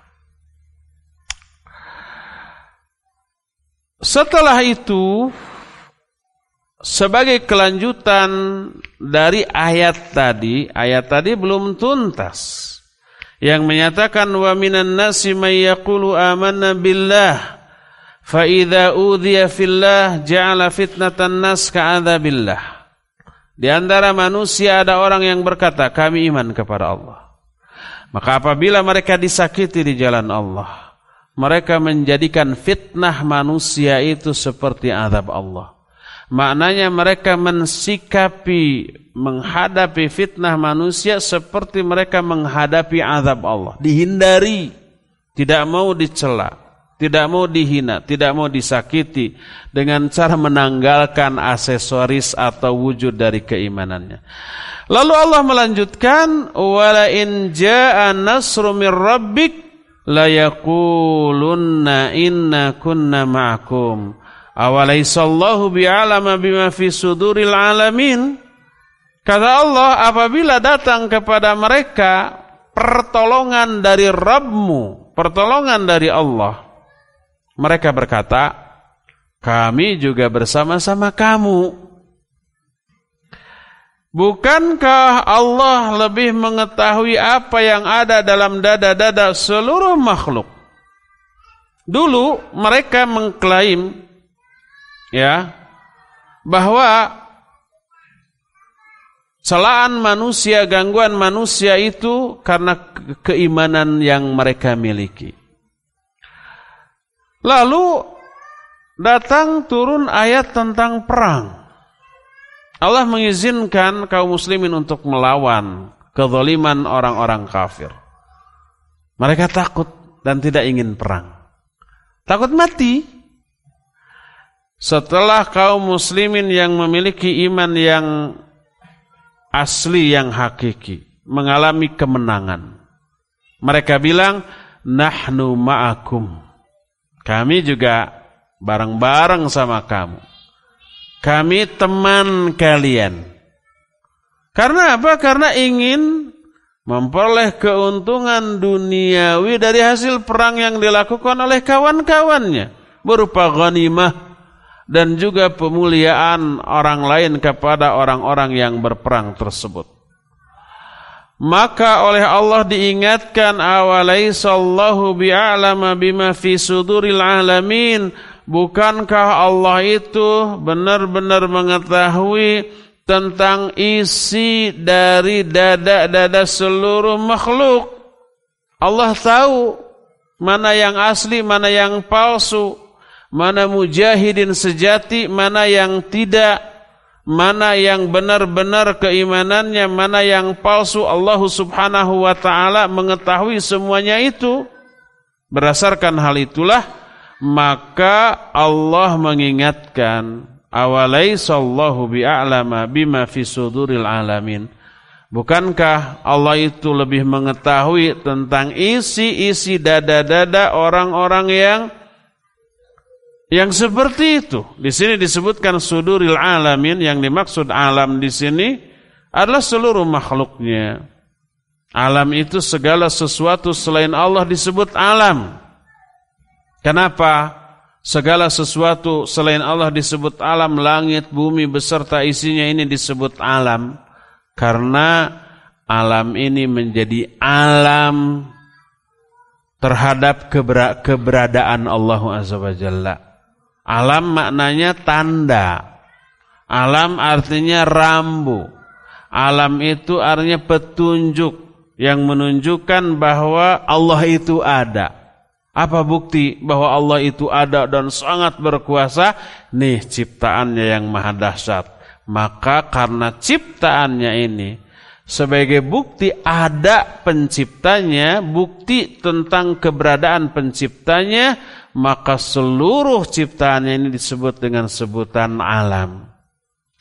Setelah itu, sebagai kelanjutan dari ayat tadi belum tuntas, yang menyatakan wa minan nasi may yaqulu amanna billah fa idza udhiya fillah ja'ala fitnatan nas ka'adzabillah. Di antara manusia ada orang yang berkata, kami iman kepada Allah. Maka apabila mereka disakiti di jalan Allah, mereka menjadikan fitnah manusia itu seperti azab Allah. Maknanya mereka menghadapi fitnah manusia seperti mereka menghadapi azab Allah. Dihindari, tidak mau dicela, tidak mau dihina, tidak mau disakiti dengan cara menanggalkan aksesoris atau wujud dari keimanannya. Lalu Allah melanjutkan, wala in jaa nasru mir rabbik la yaqulunna inna kunna ma'akum awalaysallahu bi'alama bima fi suduril alamin. Kata Allah, apabila datang kepada mereka pertolongan dari Rabbmu, pertolongan dari Allah, mereka berkata, kami juga bersama-sama kamu. Bukankah Allah lebih mengetahui apa yang ada dalam dada-dada seluruh makhluk? Dulu mereka mengklaim bahwa celaan manusia, gangguan manusia itu karena keimanan yang mereka miliki. Lalu datang turun ayat tentang perang. Allah mengizinkan kaum muslimin untuk melawan kezaliman orang-orang kafir. Mereka takut dan tidak ingin perang. Takut mati. Setelah kaum muslimin yang memiliki iman yang asli, yang hakiki, mengalami kemenangan, mereka bilang, nahnu ma'akum. Kami juga bareng-bareng sama kamu. Kami teman kalian. Karena apa? Karena ingin memperoleh keuntungan duniawi dari hasil perang yang dilakukan oleh kawan-kawannya, berupa ghanimah dan juga pemuliaan orang lain kepada orang-orang yang berperang tersebut. Maka oleh Allah diingatkan, awalaysallahu bi'alama bima fi suduril alamin. Bukankah Allah itu benar-benar mengetahui tentang isi dari dada-dada seluruh makhluk? Allah tahu mana yang asli, mana yang palsu, mana mujahidin sejati, mana yang tidak, mana yang benar-benar keimanannya, mana yang palsu. Allah subhanahu wa ta'ala mengetahui semuanya itu. Berdasarkan hal itulah, maka Allah mengingatkan, awalaysallahu bi'a'lama bima fi suduril alamin. Bukankah Allah itu lebih mengetahui tentang isi-isi dada-dada orang-orang yang seperti itu? Di sini disebutkan suduril alamin, yang dimaksud alam di sini adalah seluruh makhluknya. Alam itu segala sesuatu selain Allah disebut alam. Kenapa segala sesuatu selain Allah disebut alam? Langit, bumi beserta isinya ini disebut alam. Karena alam ini menjadi alam terhadap keberadaan Allah Azza wa Jalla. Alam maknanya tanda. Alam artinya rambu. Alam itu artinya petunjuk yang menunjukkan bahwa Allah itu ada. Apa bukti bahwa Allah itu ada dan sangat berkuasa? Nih ciptaannya yang maha dahsyat. Maka karena ciptaannya ini sebagai bukti ada penciptanya, bukti tentang keberadaan penciptanya, maka seluruh ciptaannya ini disebut dengan sebutan alam.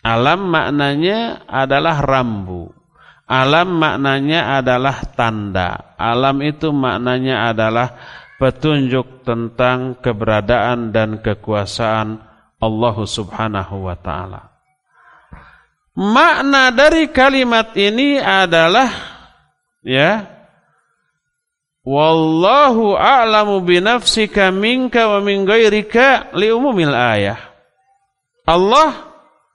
Alam maknanya adalah rambu. Alam maknanya adalah tanda. Alam itu maknanya adalah petunjuk tentang keberadaan dan kekuasaan Allah subhanahu wa ta'ala. Makna dari kalimat ini adalah wallahu a'lamu binafsika minka wa min ghairika liumumil ayah. Allah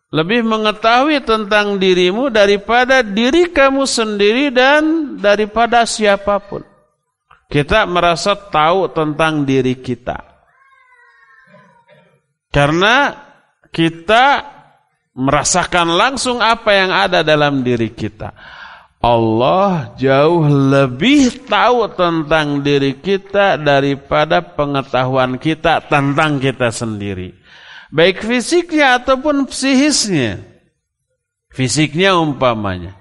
lebih mengetahui tentang dirimu daripada diri kamu sendiri dan daripada siapapun. Kita merasa tahu tentang diri kita. Karena kita merasakan langsung apa yang ada dalam diri kita. Allah jauh lebih tahu tentang diri kita daripada pengetahuan kita tentang kita sendiri. Baik fisiknya ataupun psikisnya. Fisiknya umpamanya.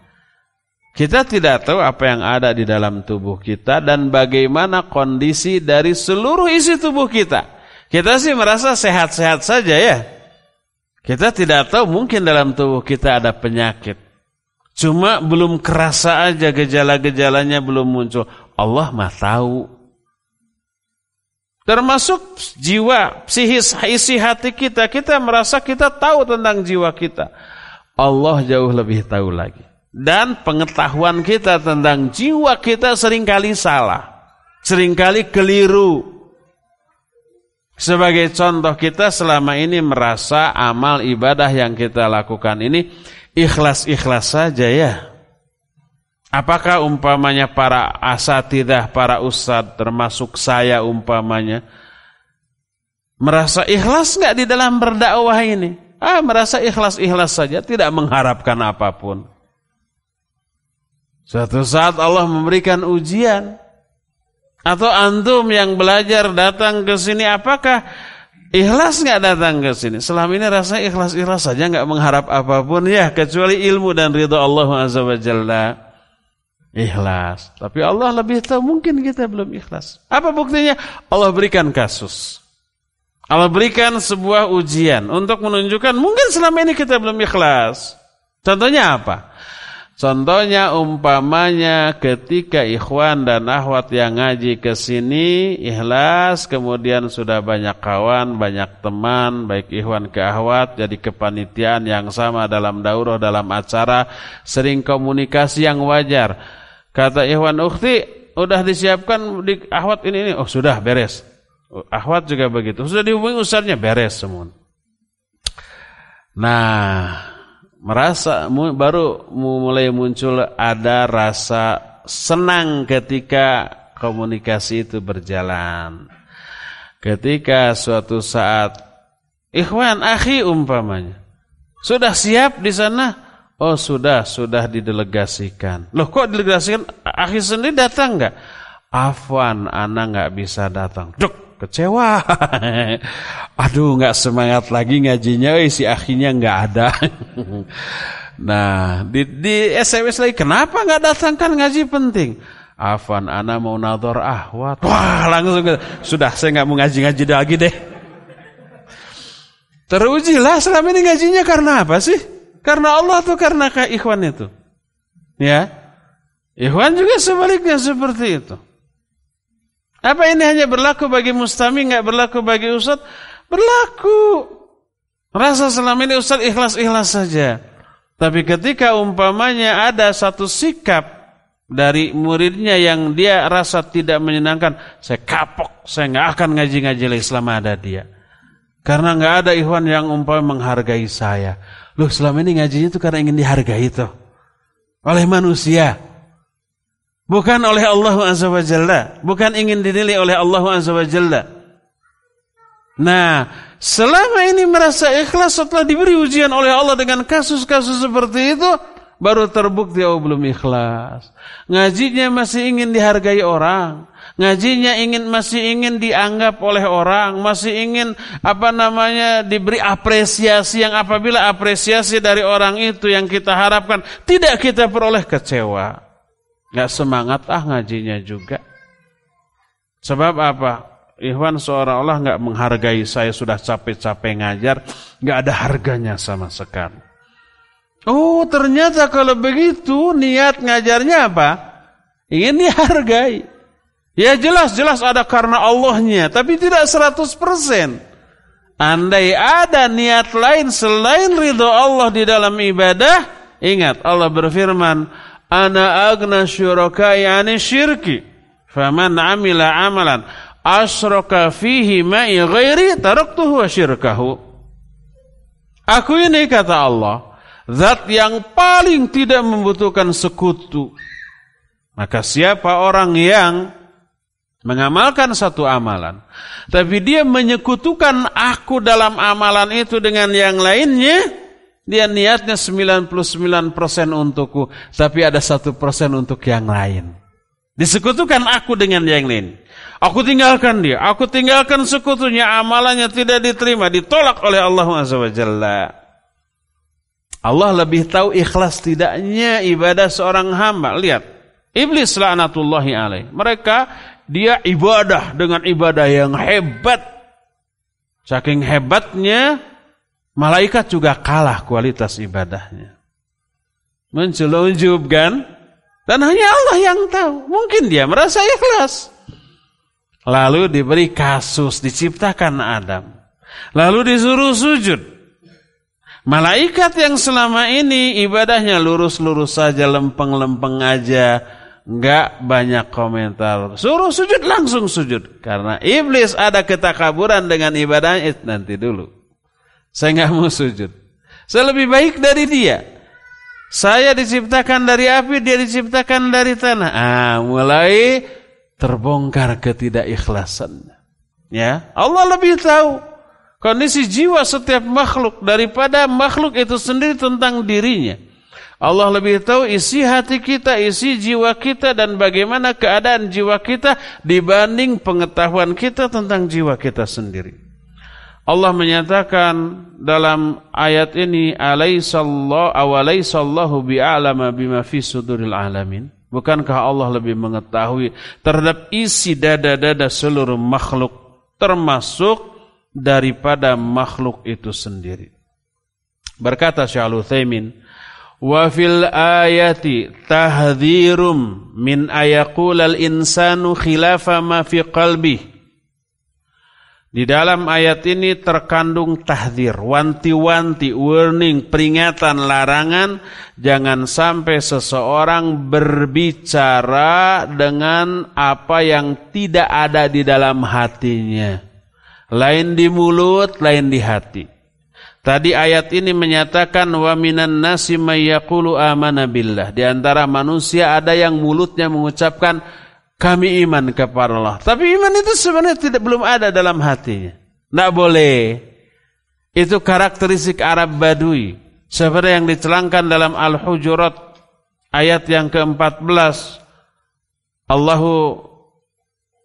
Kita tidak tahu apa yang ada di dalam tubuh kita dan bagaimana kondisi dari seluruh isi tubuh kita. Kita sih merasa sehat-sehat saja ya. Kita tidak tahu mungkin dalam tubuh kita ada penyakit. Cuma belum kerasa aja gejala-gejalanya belum muncul. Allah mah tahu. Termasuk jiwa, psikis, isi hati kita. Kita merasa kita tahu tentang jiwa kita. Allah jauh lebih tahu lagi. Dan pengetahuan kita tentang jiwa kita seringkali salah. Seringkali keliru. Sebagai contoh, kita selama ini merasa amal ibadah yang kita lakukan ini ikhlas-ikhlas saja ya. Apakah umpamanya para asatidah, para ustadz, termasuk saya umpamanya, merasa ikhlas enggak di dalam berdakwah ini? Merasa ikhlas-ikhlas saja, tidak mengharapkan apapun. Suatu saat Allah memberikan ujian. Atau antum yang belajar datang ke sini, apakah ikhlas enggak datang ke sini? Selama ini rasa ikhlas-ikhlas saja, enggak mengharap apapun ya, kecuali ilmu dan ridha Allah Azza wa Jalla. Ikhlas. Tapi Allah lebih tahu, mungkin kita belum ikhlas. Apa buktinya? Allah berikan kasus. Allah berikan sebuah ujian untuk menunjukkan mungkin selama ini kita belum ikhlas. Contohnya apa? Contohnya umpamanya ketika ikhwan dan akhwat yang ngaji ke sini ikhlas, kemudian sudah banyak kawan, banyak teman, baik ikhwan ke akhwat, jadi kepanitiaan yang sama dalam daurah, dalam acara, sering komunikasi yang wajar. Kata ikhwan, ukhti, udah disiapkan di akhwat ini. Oh sudah, beres. Akhwat juga begitu. Sudah dihubungi ustadznya, beres semua. Nah, baru mulai muncul ada rasa senang ketika komunikasi itu berjalan. Ketika suatu saat, ikhwan, akhi umpamanya, sudah siap di sana? Oh sudah didelegasikan. Loh kok didelegasikan? Akhi sendiri datang enggak? Afwan, ana enggak bisa datang. Duk, kecewa. Aduh, enggak semangat lagi ngajinya, si akhinya enggak ada. Nah, di SMS lagi, kenapa enggak datang, kan ngaji penting? Afwan, ana mau nadhar ahwat. Wah, langsung sudah saya enggak mau ngaji-ngaji lagi deh. Terujilah selama ini ngajinya karena apa sih? Karena Allah tuh, karena ikhwan itu. Ya. Ikhwan juga sebaliknya seperti itu. Apa ini hanya berlaku bagi mustami, enggak berlaku bagi ustaz? Berlaku. Rasa selama ini ustaz ikhlas-ikhlas saja. Tapi ketika umpamanya ada satu sikap dari muridnya yang dia rasa tidak menyenangkan, saya kapok, saya enggak akan ngaji-ngaji lagi selama ada dia. Karena enggak ada ikhwan yang umpamanya menghargai saya. Loh, selama ini ngajinya itu karena ingin dihargai itu oleh manusia, bukan oleh Allah Azza wa Jalla, bukan ingin dinilai oleh Allah Azza wa Jalla. Nah, selama ini merasa ikhlas setelah diberi ujian oleh Allah dengan kasus-kasus seperti itu, baru terbukti belum ikhlas. Ngajinya masih ingin dihargai orang, ngajinya masih ingin dianggap oleh orang, masih ingin diberi apresiasi, yang apabila apresiasi dari orang itu yang kita harapkan tidak kita peroleh, kecewa. Enggak semangat ngajinya juga. Sebab apa? Ikhwan seolah-olah enggak menghargai saya, sudah capek-capek ngajar, enggak ada harganya sama sekali. Oh, ternyata kalau begitu niat ngajarnya apa? Ingin dihargai. Ya jelas-jelas ada karena Allahnya, tapi tidak 100%. Andai ada niat lain selain ridho Allah di dalam ibadah, ingat Allah berfirman, Ana agna syurakai ani syirki, Faman 'amila 'amalan asyraka fihi ma'i ghairi taraktuhu wa syirkahu. Aku ini, kata Allah, zat yang paling tidak membutuhkan sekutu. Maka siapa orang yang mengamalkan satu amalan, tapi dia menyekutukan aku dalam amalan itu dengan yang lainnya, dia niatnya 99% untukku, tapi ada 1% untuk yang lain. Disekutukan aku dengan yang lain. Aku tinggalkan dia, aku tinggalkan sekutunya, amalannya tidak diterima, ditolak oleh Allah SWT. Allah lebih tahu ikhlas tidaknya ibadah seorang hamba. Lihat, iblis laknatullahi alaih. Mereka, dia ibadah dengan ibadah yang hebat. Saking hebatnya, malaikat juga kalah kualitas ibadahnya. Menjelunjup kan? Dan hanya Allah yang tahu. Mungkin dia merasa ikhlas. Lalu diberi kasus, diciptakan Adam. Lalu disuruh sujud. Malaikat yang selama ini ibadahnya lurus-lurus saja, lempeng-lempeng aja, enggak banyak komentar. Suruh sujud, langsung sujud. Karena iblis ada ketakaburan dengan ibadahnya. Nanti dulu, saya enggak mau sujud. Saya lebih baik dari dia. Saya diciptakan dari api, dia diciptakan dari tanah. Mulai terbongkar ketidakikhlasannya. Ya, Allah lebih tahu kondisi jiwa setiap makhluk daripada makhluk itu sendiri tentang dirinya. Allah lebih tahu isi hati kita, isi jiwa kita, dan bagaimana keadaan jiwa kita dibanding pengetahuan kita tentang jiwa kita sendiri. Allah menyatakan dalam ayat ini, awalaysallahu bi'alama bima fi suduril alamin. Bukankah Allah lebih mengetahui terhadap isi dada-dada seluruh makhluk, termasuk daripada makhluk itu sendiri. Berkata Syekh Al-Utsaimin, wa fil ayati tahdhirum min ayaqulal insanu khilafa ma fi qalbihi. Di dalam ayat ini terkandung tahdzir, wanti-wanti, warning, peringatan, larangan, jangan sampai seseorang berbicara dengan apa yang tidak ada di dalam hatinya. Lain di mulut, lain di hati. Tadi ayat ini menyatakan wa minan nasi may yaqulu amana billah. Di antara manusia ada yang mulutnya mengucapkan kami iman kepada Allah, tapi iman itu sebenarnya belum ada dalam hatinya. Tidak boleh. Itu karakteristik Arab Badui. Seperti yang dicelangkan dalam Al-Hujurat ayat yang ke-14. Allahu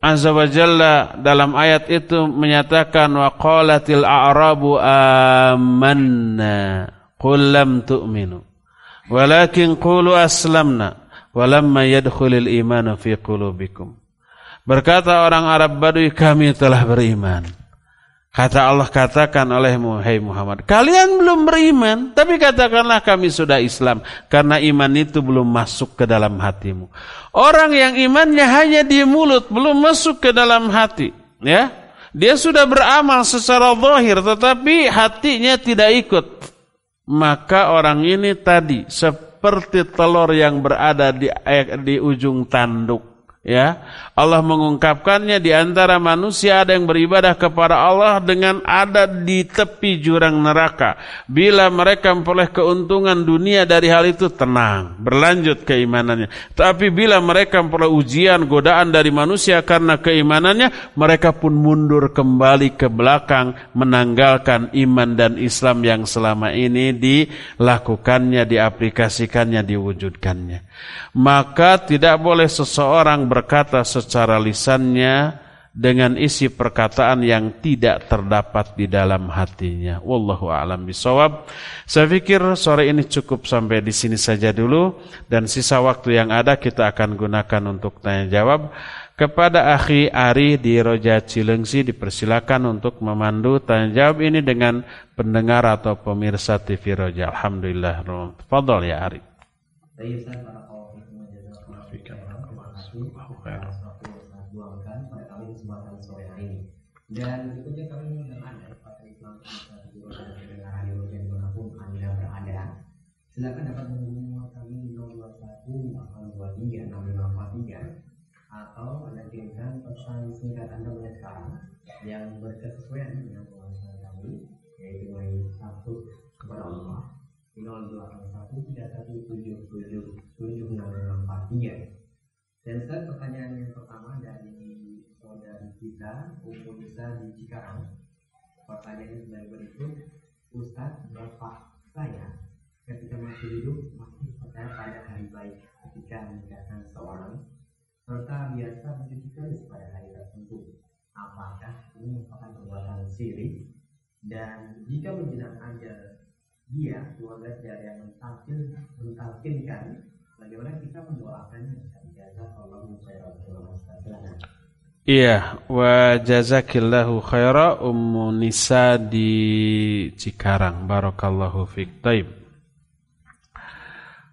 Azza wa Jalla dalam ayat itu menyatakan wa qalatil a'rabu amanna qul lam tu'minu walakin qulu aslamna walamma yadkhulul imanu fi qulubikum. Berkata orang Arab Badui, kami telah beriman. Kata Allah, katakan olehmu, hai Muhammad, kalian belum beriman, tapi katakanlah kami sudah Islam, karena iman itu belum masuk ke dalam hatimu. Orang yang imannya hanya di mulut, belum masuk ke dalam hati, ya, dia sudah beramal secara zahir, tetapi hatinya tidak ikut. Maka orang ini tadi seperti telur yang berada di ujung tanduk. Ya, Allah mengungkapkannya di antara manusia ada yang beribadah kepada Allah dengan ada di tepi jurang neraka. Bila mereka memperoleh keuntungan dunia dari hal itu, tenang, berlanjut keimanannya. Tapi bila mereka memperoleh ujian, godaan dari manusia karena keimanannya, mereka pun mundur kembali ke belakang, menanggalkan iman dan Islam yang selama ini dilakukannya, diaplikasikannya, diwujudkannya. Maka tidak boleh seseorang berkata secara lisannya dengan isi perkataan yang tidak terdapat di dalam hatinya. Wallahu a'lam bishawab. Saya pikir sore ini cukup sampai di sini saja dulu, dan sisa waktu yang ada kita akan gunakan untuk tanya jawab. Kepada akhi Ari di Roja Cilengsi dipersilakan untuk memandu tanya jawab ini dengan pendengar atau pemirsa TV Roja. Alhamdulillah. Fadhol ya Ari. Dan berikutnya kami mengundang Anda pada Islam radio dan dimanapun Anda berada. Silakan dapat menghubungi kami 021 823 6543 atau Anda kirimkan pesan singkat Anda mulai sekarang yang berkesesuaian dengan pembahasan kami, yaitu mulai 1 kepada Allah 02131777643. Dan sekarang pertanyaan yang pertama dari saudari kita Ummu Nisa di Cikarang. Pertanyaannya sebagai berikut, Ustaz, bapak saya ketika masih hidup masih percaya pada hari baik ketika menikahkan seseorang, serta biasa mencuci keris pada hari tertentu. Apakah ini merupakan perbuatan syirik? Dan jika menjelang ajal dia keluarga tidak ada yang mentalkinkan, bagaimana kita mendoakannya? Jazakallahu khairan. Iya, wa jazakillahu khaira Ummu Nisa di Cikarang. Barakallahu fiik. Taib.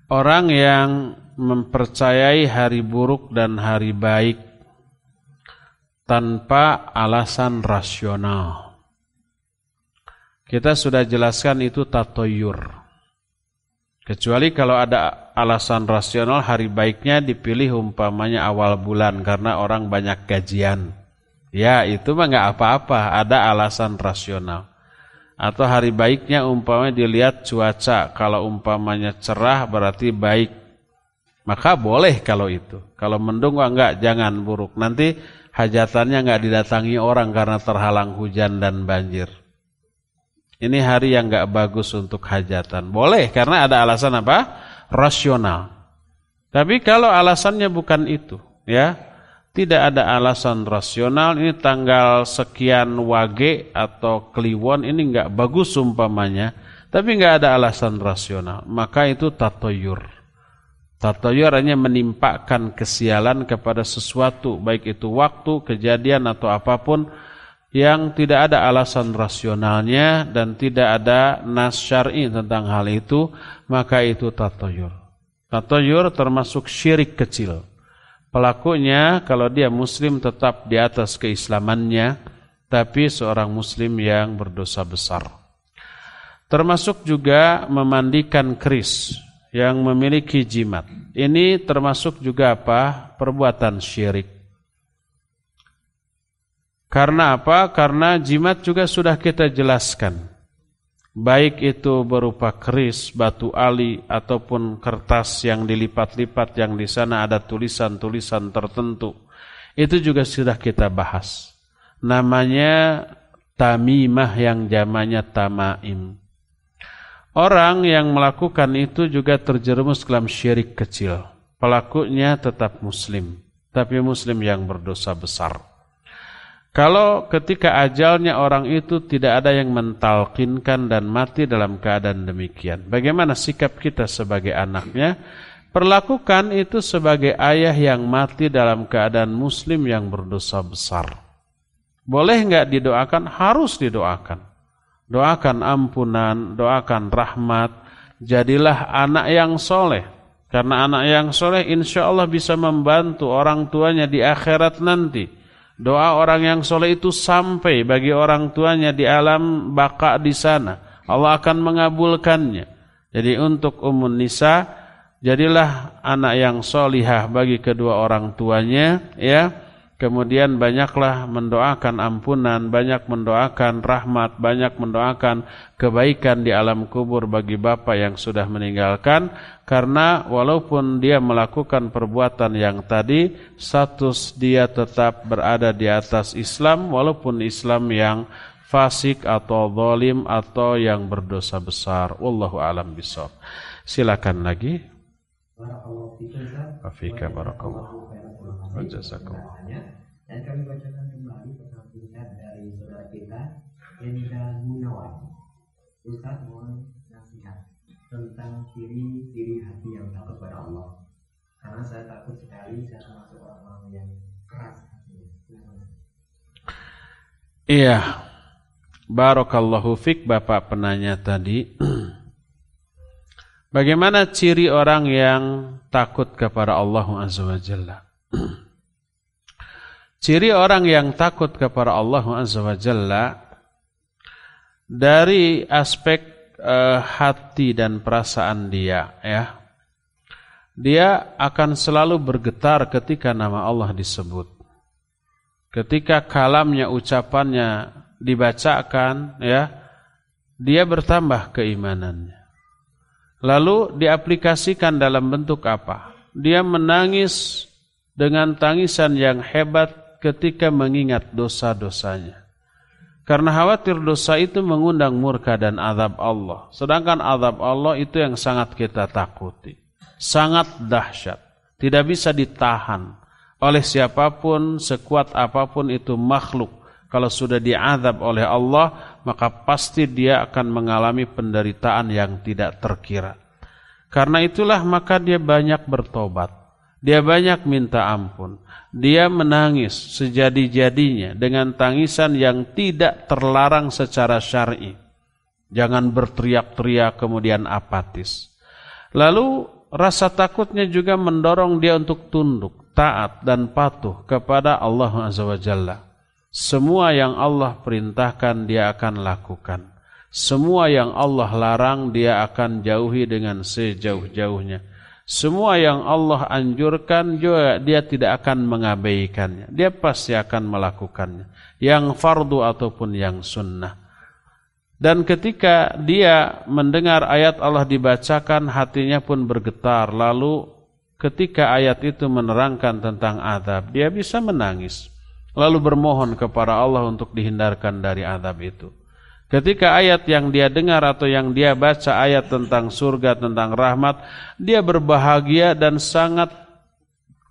Orang yang mempercayai hari buruk dan hari baik tanpa alasan rasional. Kita sudah jelaskan itu tatoyur. Kecuali kalau ada alasan rasional, hari baiknya dipilih umpamanya awal bulan karena orang banyak gajian. Ya, itu mah nggak apa-apa, ada alasan rasional. Atau hari baiknya umpamanya dilihat cuaca, kalau umpamanya cerah berarti baik. Maka boleh kalau itu. Kalau mendung enggak, jangan buruk. Nanti hajatannya enggak didatangi orang karena terhalang hujan dan banjir. Ini hari yang enggak bagus untuk hajatan. Boleh karena ada alasan apa? Rasional. Tapi kalau alasannya bukan itu, ya, tidak ada alasan rasional, ini tanggal sekian wage atau kliwon, ini enggak bagus umpamanya, tapi enggak ada alasan rasional, maka itu tatoyur. Tatoyur hanya menimpakan kesialan kepada sesuatu, baik itu waktu, kejadian atau apapun yang tidak ada alasan rasionalnya dan tidak ada nas syar'i tentang hal itu, maka itu tatoyur. Tatoyur termasuk syirik kecil. Pelakunya kalau dia muslim tetap di atas keislamannya, tapi seorang muslim yang berdosa besar. Termasuk juga memandikan keris yang memiliki jimat. Ini termasuk juga apa? Perbuatan syirik. Karena apa? Karena jimat juga sudah kita jelaskan. Baik itu berupa keris, batu ali, ataupun kertas yang dilipat-lipat yang di sana ada tulisan-tulisan tertentu. Itu juga sudah kita bahas. Namanya tamimah yang jamaknya tamaim. Orang yang melakukan itu juga terjerumus dalam syirik kecil. Pelakunya tetap muslim, tapi muslim yang berdosa besar. Kalau ketika ajalnya orang itu tidak ada yang mentalkinkan dan mati dalam keadaan demikian, bagaimana sikap kita sebagai anaknya? Perlakukan itu sebagai ayah yang mati dalam keadaan muslim yang berdosa besar. Boleh enggak didoakan? Harus didoakan. Doakan ampunan, doakan rahmat, jadilah anak yang soleh. Karena anak yang soleh insya Allah bisa membantu orang tuanya di akhirat nanti. Doa orang yang soleh itu sampai bagi orang tuanya di alam baka di sana. Allah akan mengabulkannya. Jadi untuk Ummun Nisa, jadilah anak yang solihah bagi kedua orang tuanya, ya. Kemudian banyaklah mendoakan ampunan, banyak mendoakan rahmat, banyak mendoakan kebaikan di alam kubur bagi bapak yang sudah meninggalkan. Karena walaupun dia melakukan perbuatan yang tadi, status dia tetap berada di atas Islam, walaupun Islam yang fasik atau zalim atau yang berdosa besar. Wallahu a'lam bishawab. Silakan lagi. Afika barakallahu. Dan kami bacakan kembali pesan singkat dari saudara kita Enda Gunawan. Ustaz, mohon nasihat tentang ciri-ciri hati yang takut pada Allah. Karena saya takut sekali saya termasuk orang-orang yang keras hatinya. Iya. Barakallahu fik Bapak penanya tadi. Bagaimana ciri orang yang takut kepada Allah Azza wa Jalla? Ciri orang yang takut kepada Allah Azza wa Jalla dari aspek hati dan perasaan dia, ya. dia akan selalu bergetar ketika nama Allah disebut. Ketika kalamnya, ucapannya dibacakan, ya, dia bertambah keimanannya. Lalu diaplikasikan dalam bentuk apa? Dia menangis dengan tangisan yang hebat ketika mengingat dosa-dosanya. Karena khawatir dosa itu mengundang murka dan azab Allah. Sedangkan azab Allah itu yang sangat kita takuti. Sangat dahsyat. Tidak bisa ditahan oleh siapapun, sekuat apapun itu makhluk. Kalau sudah diazab oleh Allah, maka pasti dia akan mengalami penderitaan yang tidak terkira. Karena itulah maka dia banyak bertobat. Dia banyak minta ampun. Dia menangis sejadi-jadinya dengan tangisan yang tidak terlarang secara syar'i. Jangan berteriak-teriak kemudian apatis. Lalu rasa takutnya juga mendorong dia untuk tunduk, taat dan patuh kepada Allah Azza wa Jalla. Semua yang Allah perintahkan dia akan lakukan. Semua yang Allah larang dia akan jauhi dengan sejauh-jauhnya. Semua yang Allah anjurkan juga dia tidak akan mengabaikannya. Dia pasti akan melakukannya. Yang fardu ataupun yang sunnah. Dan ketika dia mendengar ayat Allah dibacakan, hatinya pun bergetar. Lalu ketika ayat itu menerangkan tentang azab, dia bisa menangis. Lalu bermohon kepada Allah untuk dihindarkan dari azab itu. Ketika ayat yang dia dengar atau yang dia baca ayat tentang surga, tentang rahmat, dia berbahagia dan sangat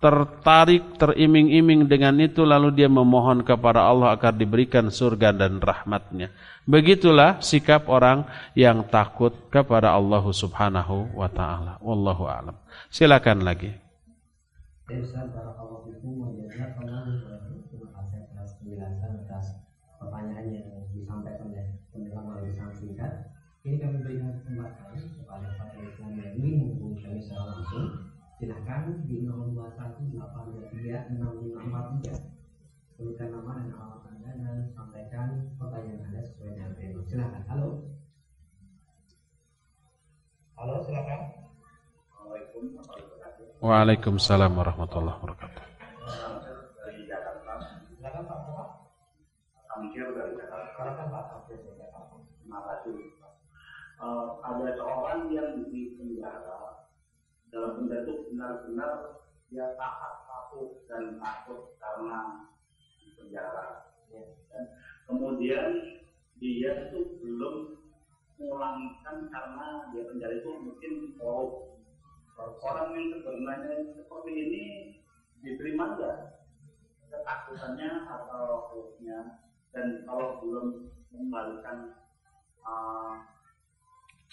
tertarik, teriming-iming dengan itu. Lalu dia memohon kepada Allah agar diberikan surga dan rahmatnya. Begitulah sikap orang yang takut kepada Allah Subhanahu wa ta'ala. Wallahu a'lam. Silakan lagi. Pertanyaan yang disampaikan oleh penjelasan yang sangat singkat. Ini kami berikan kesempatan kepada para Islam yang ingin menghubungi kami secara langsung. Silakan di 0218236543. Sebutkan nama dan alamat Anda dan sampaikan pertanyaan Anda sesuai dengan tema. Silakan. Halo. Halo, silakan. Waalaikumsalam warahmatullahi wabarakatuh. Dari Jakarta. Silakan Pak. Kamkir dari Jakarta. Terima kasih. Ada seorang yang di penjara dalam bentuk benar-benar dia taat, patuh dan takut karena di penjara. Dan kemudian dia itu belum memulangkan karena dia penjara itu mungkin korup. Orang yang sebenarnya seperti ini diterima enggak ketakutannya atau khususnya? Dan kalau belum mengembalikan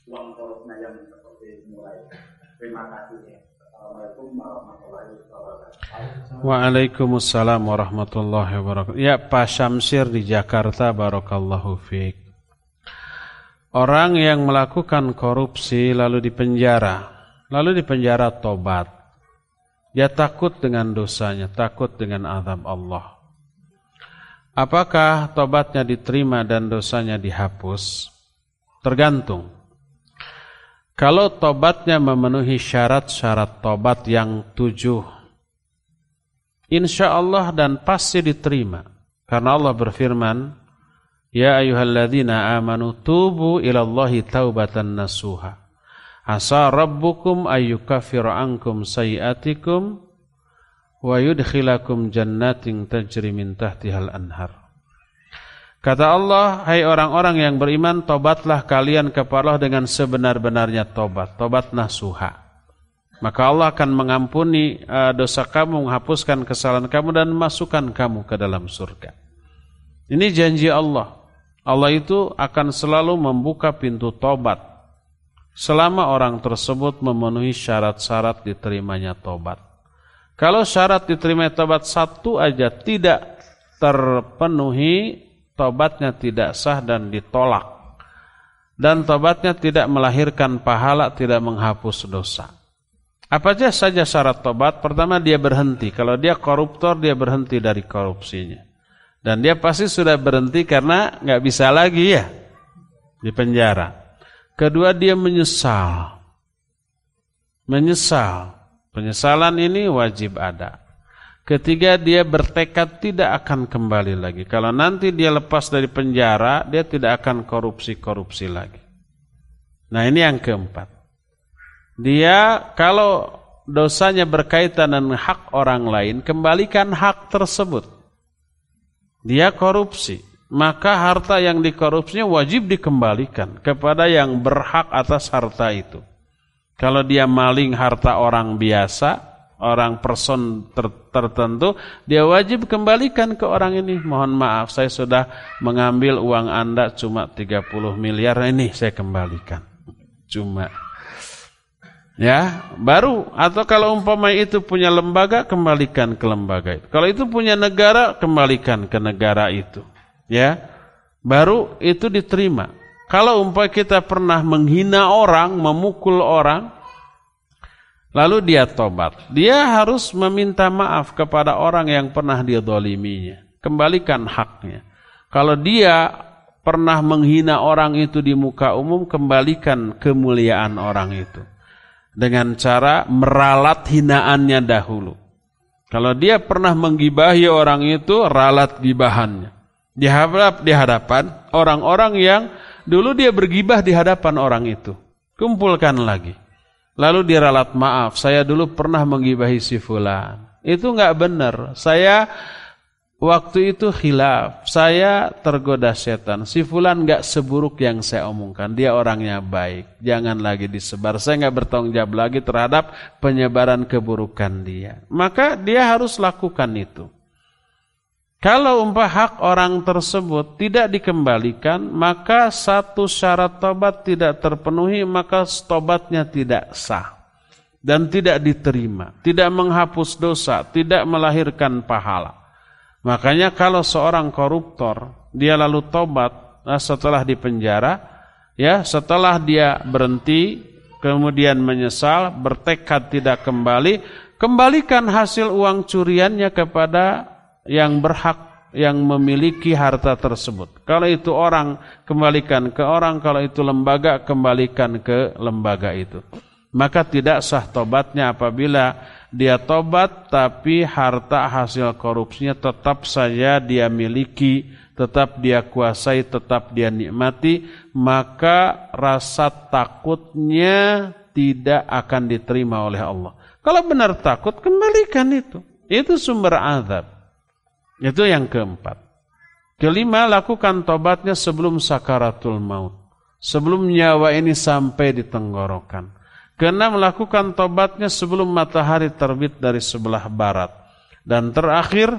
uang korupnya yang seperti mulai. Terima kasih. Assalamualaikum warahmatullahi wabarakatuh. Waalaikumsalam warahmatullahi wabarakatuh. Ya, Pak Syamsir di Jakarta, barakallahu fiik. Orang yang melakukan korupsi lalu dipenjara tobat. Dia takut dengan dosanya, takut dengan azab Allah. Apakah tobatnya diterima dan dosanya dihapus? Tergantung. Kalau tobatnya memenuhi syarat-syarat tobat yang 7, insya Allah dan pasti diterima. Karena Allah berfirman, Ya ayyuhalladzina amanu tubu ilallahi taubatan nasuha. Asa rabbukum ayyukaffira ankum sayiatikum wa yudkhilakum jannatin tajri min tahtihal anhar. Kata Allah, hai orang-orang yang beriman, tobatlah kalian kepada Allah dengan sebenar-benarnya tobat nasuha. Maka Allah akan mengampuni dosa kamu, menghapuskan kesalahan kamu dan memasukkan kamu ke dalam surga. Ini janji Allah. Allah itu akan selalu membuka pintu tobat selama orang tersebut memenuhi syarat-syarat diterimanya tobat. Kalau syarat diterima tobat satu aja tidak terpenuhi, tobatnya tidak sah dan ditolak. Dan tobatnya tidak melahirkan pahala, tidak menghapus dosa. Apa saja syarat tobat? Pertama, dia berhenti. Kalau dia koruptor, dia berhenti dari korupsinya. Dan dia pasti sudah berhenti karena nggak bisa lagi ya di penjara. Kedua, dia menyesal. Penyesalan ini wajib ada. Ketiga, dia bertekad tidak akan kembali lagi. Kalau nanti dia lepas dari penjara, dia tidak akan korupsi lagi. Nah, ini yang keempat. Dia kalau dosanya berkaitan dengan hak orang lain, kembalikan hak tersebut. Dia korupsi, maka harta yang dikorupsinya wajib dikembalikan kepada yang berhak atas harta itu. Kalau dia maling harta orang biasa, orang person tertentu, dia wajib kembalikan ke orang ini. Mohon maaf, saya sudah mengambil uang Anda cuma 30 miliar, ini saya kembalikan. Cuma. Ya, baru. Atau kalau umpama itu punya lembaga, kembalikan ke lembaga itu. Kalau itu punya negara, kembalikan ke negara itu. Ya, baru itu diterima. Kalau umpama kita pernah menghina orang, memukul orang, lalu dia tobat, dia harus meminta maaf kepada orang yang pernah dia zaliminya. Kembalikan haknya. Kalau dia pernah menghina orang itu di muka umum, kembalikan kemuliaan orang itu. Dengan cara meralat hinaannya dahulu. Kalau dia pernah menggibahi orang itu, ralat gibahannya. Di hadapan orang-orang yang dulu dia bergibah di hadapan orang itu. Kumpulkan lagi. Lalu diralat, maaf, saya dulu pernah menggibahi si fulan. Itu enggak benar. Saya waktu itu khilaf. Saya tergoda setan. Si fulan enggak seburuk yang saya omongkan. Dia orangnya baik. Jangan lagi disebar. Saya enggak bertanggung jawab lagi terhadap penyebaran keburukan dia. Maka dia harus lakukan itu. Kalau hak orang tersebut tidak dikembalikan, maka satu syarat tobat tidak terpenuhi, maka tobatnya tidak sah dan tidak diterima, tidak menghapus dosa, tidak melahirkan pahala. Makanya kalau seorang koruptor, dia lalu tobat setelah dipenjara, ya, setelah dia berhenti, kemudian menyesal, bertekad tidak kembali, kembalikan hasil uang curiannya kepada yang berhak, yang memiliki harta tersebut. Kalau itu orang, kembalikan ke orang. Kalau itu lembaga, kembalikan ke lembaga itu. Maka tidak sah tobatnya apabila dia tobat tapi harta hasil korupsinya tetap saja dia miliki, tetap dia kuasai, tetap dia nikmati, maka rasa takutnya tidak akan diterima oleh Allah. Kalau benar takut, kembalikan itu. Itu sumber azab. Itu yang keempat. Kelima, lakukan tobatnya sebelum sakaratul maut. Sebelum nyawa ini sampai di tenggorokan. Keenam, melakukan tobatnya sebelum matahari terbit dari sebelah barat. Dan terakhir,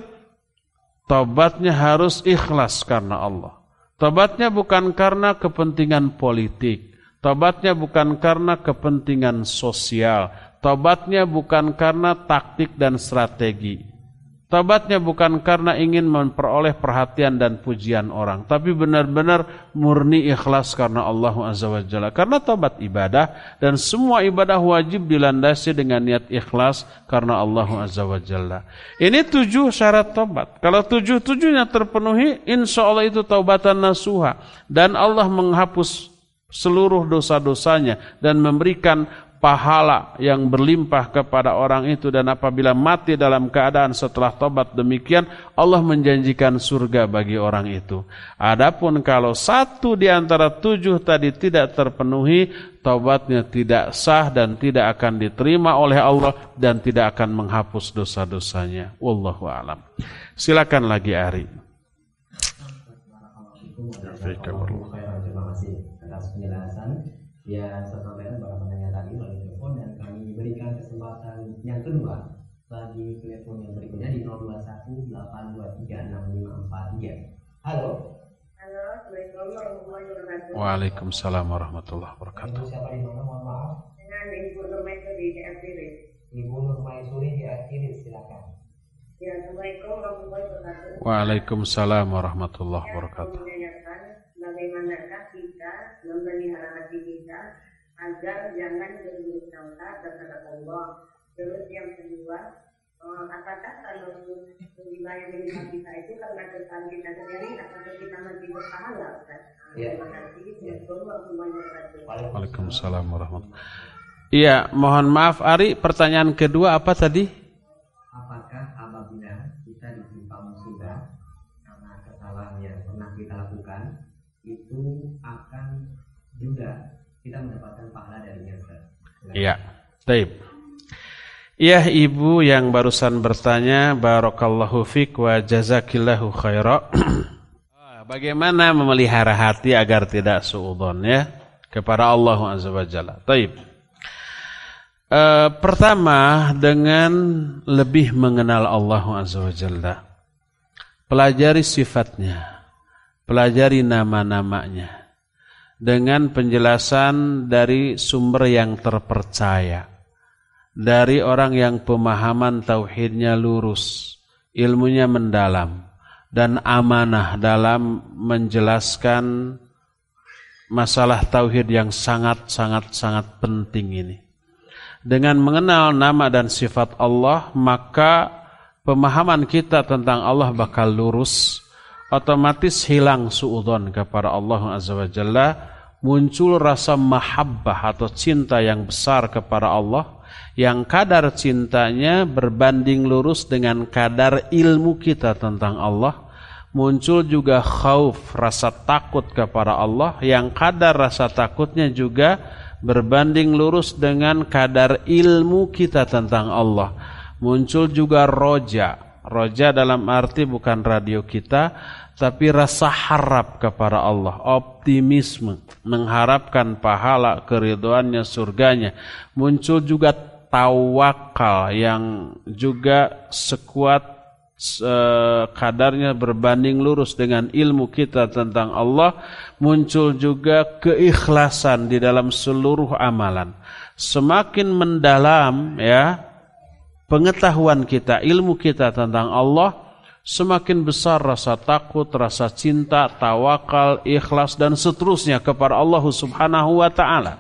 tobatnya harus ikhlas karena Allah. Tobatnya bukan karena kepentingan politik. Tobatnya bukan karena kepentingan sosial. Tobatnya bukan karena taktik dan strategi. Tobatnya bukan karena ingin memperoleh perhatian dan pujian orang, tapi benar-benar murni ikhlas karena Allah Azza wa Jalla. Karena tobat ibadah dan semua ibadah wajib dilandasi dengan niat ikhlas karena Allah Azza wa Jalla. Ini 7 syarat tobat. Kalau 7-7-nya terpenuhi, insya Allah itu taubatan nasuha. Dan Allah menghapus seluruh dosa-dosanya dan memberikan pahala yang berlimpah kepada orang itu, dan apabila mati dalam keadaan setelah tobat demikian, Allah menjanjikan surga bagi orang itu. Adapun kalau 1 di antara 7 tadi tidak terpenuhi, tobatnya tidak sah dan tidak akan diterima oleh Allah dan tidak akan menghapus dosa-dosanya. Wallahu a'lam. Silakan lagi Ari. Terima kasih atas penjelasan yang saya sampaikan kepada penanya tadi melalui telepon, dan kami berikan kesempatan yang kedua bagi telepon yang berikutnya di 0218236543. Halo. Halo, Assalamualaikum warahmatullahi wabarakatuh. Waalaikumsalam warahmatullahi wabarakatuh. Ibu siapa di mana, mohon maaf? Dengan Ibu Nurmaisuri di CFTV. Ibu Nurmaisuri di Akhirin, silakan. Ya, Assalamualaikum warahmatullahi wabarakatuh. Waalaikumsalam warahmatullahi wabarakatuh. Menanyakan bagaimanakah kita memelihara hati kita agar jangan berburuk sangka terhadap Allah. Terus yang kedua, apakah kalau wilayah menimpa kita itu karena kesalahan kita sendiri, apakah kita masih berpahala, Ustaz? Terima kasih. Assalamualaikum warahmatullahi wabarakatuh. Waalaikumsalam warahmatullahi wabarakatuh. Iya, mohon maaf Ari, pertanyaan kedua apa tadi? Apakah apabila kita ditimpa musibah karena kesalahan yang pernah kita lakukan, itu akan juga kita mendapatkan pahala darinya? Iya, baik. Iya, ibu yang barusan bertanya, barakallahu fik wa jazakillahu khaira. Bagaimana memelihara hati agar tidak suudzon ya kepada Allah Azza wa Jalla. Baik. Pertama, dengan lebih mengenal Allah Azza wa Jalla. Pelajari sifatnya, pelajari nama-namanya dengan penjelasan dari sumber yang terpercaya. Dari orang yang pemahaman tauhidnya lurus, ilmunya mendalam, dan amanah dalam menjelaskan masalah tauhid yang sangat penting ini. Dengan mengenal nama dan sifat Allah, maka pemahaman kita tentang Allah bakal lurus, otomatis hilang suudzon kepada Allah Azza wa Jalla, muncul rasa mahabbah atau cinta yang besar kepada Allah, yang kadar cintanya berbanding lurus dengan kadar ilmu kita tentang Allah. Muncul juga khauf, rasa takut kepada Allah, yang kadar rasa takutnya juga berbanding lurus dengan kadar ilmu kita tentang Allah. Muncul juga roja dalam arti bukan radio kita, tapi rasa harap kepada Allah, optimisme, mengharapkan pahala, keridhoannya, surganya. Muncul juga tawakal yang juga sekuat kadarnya berbanding lurus dengan ilmu kita tentang Allah. Muncul juga keikhlasan di dalam seluruh amalan. Semakin mendalam ya pengetahuan kita, ilmu kita tentang Allah, semakin besar rasa takut, rasa cinta, tawakal, ikhlas dan seterusnya kepada Allah Subhanahu wa taala.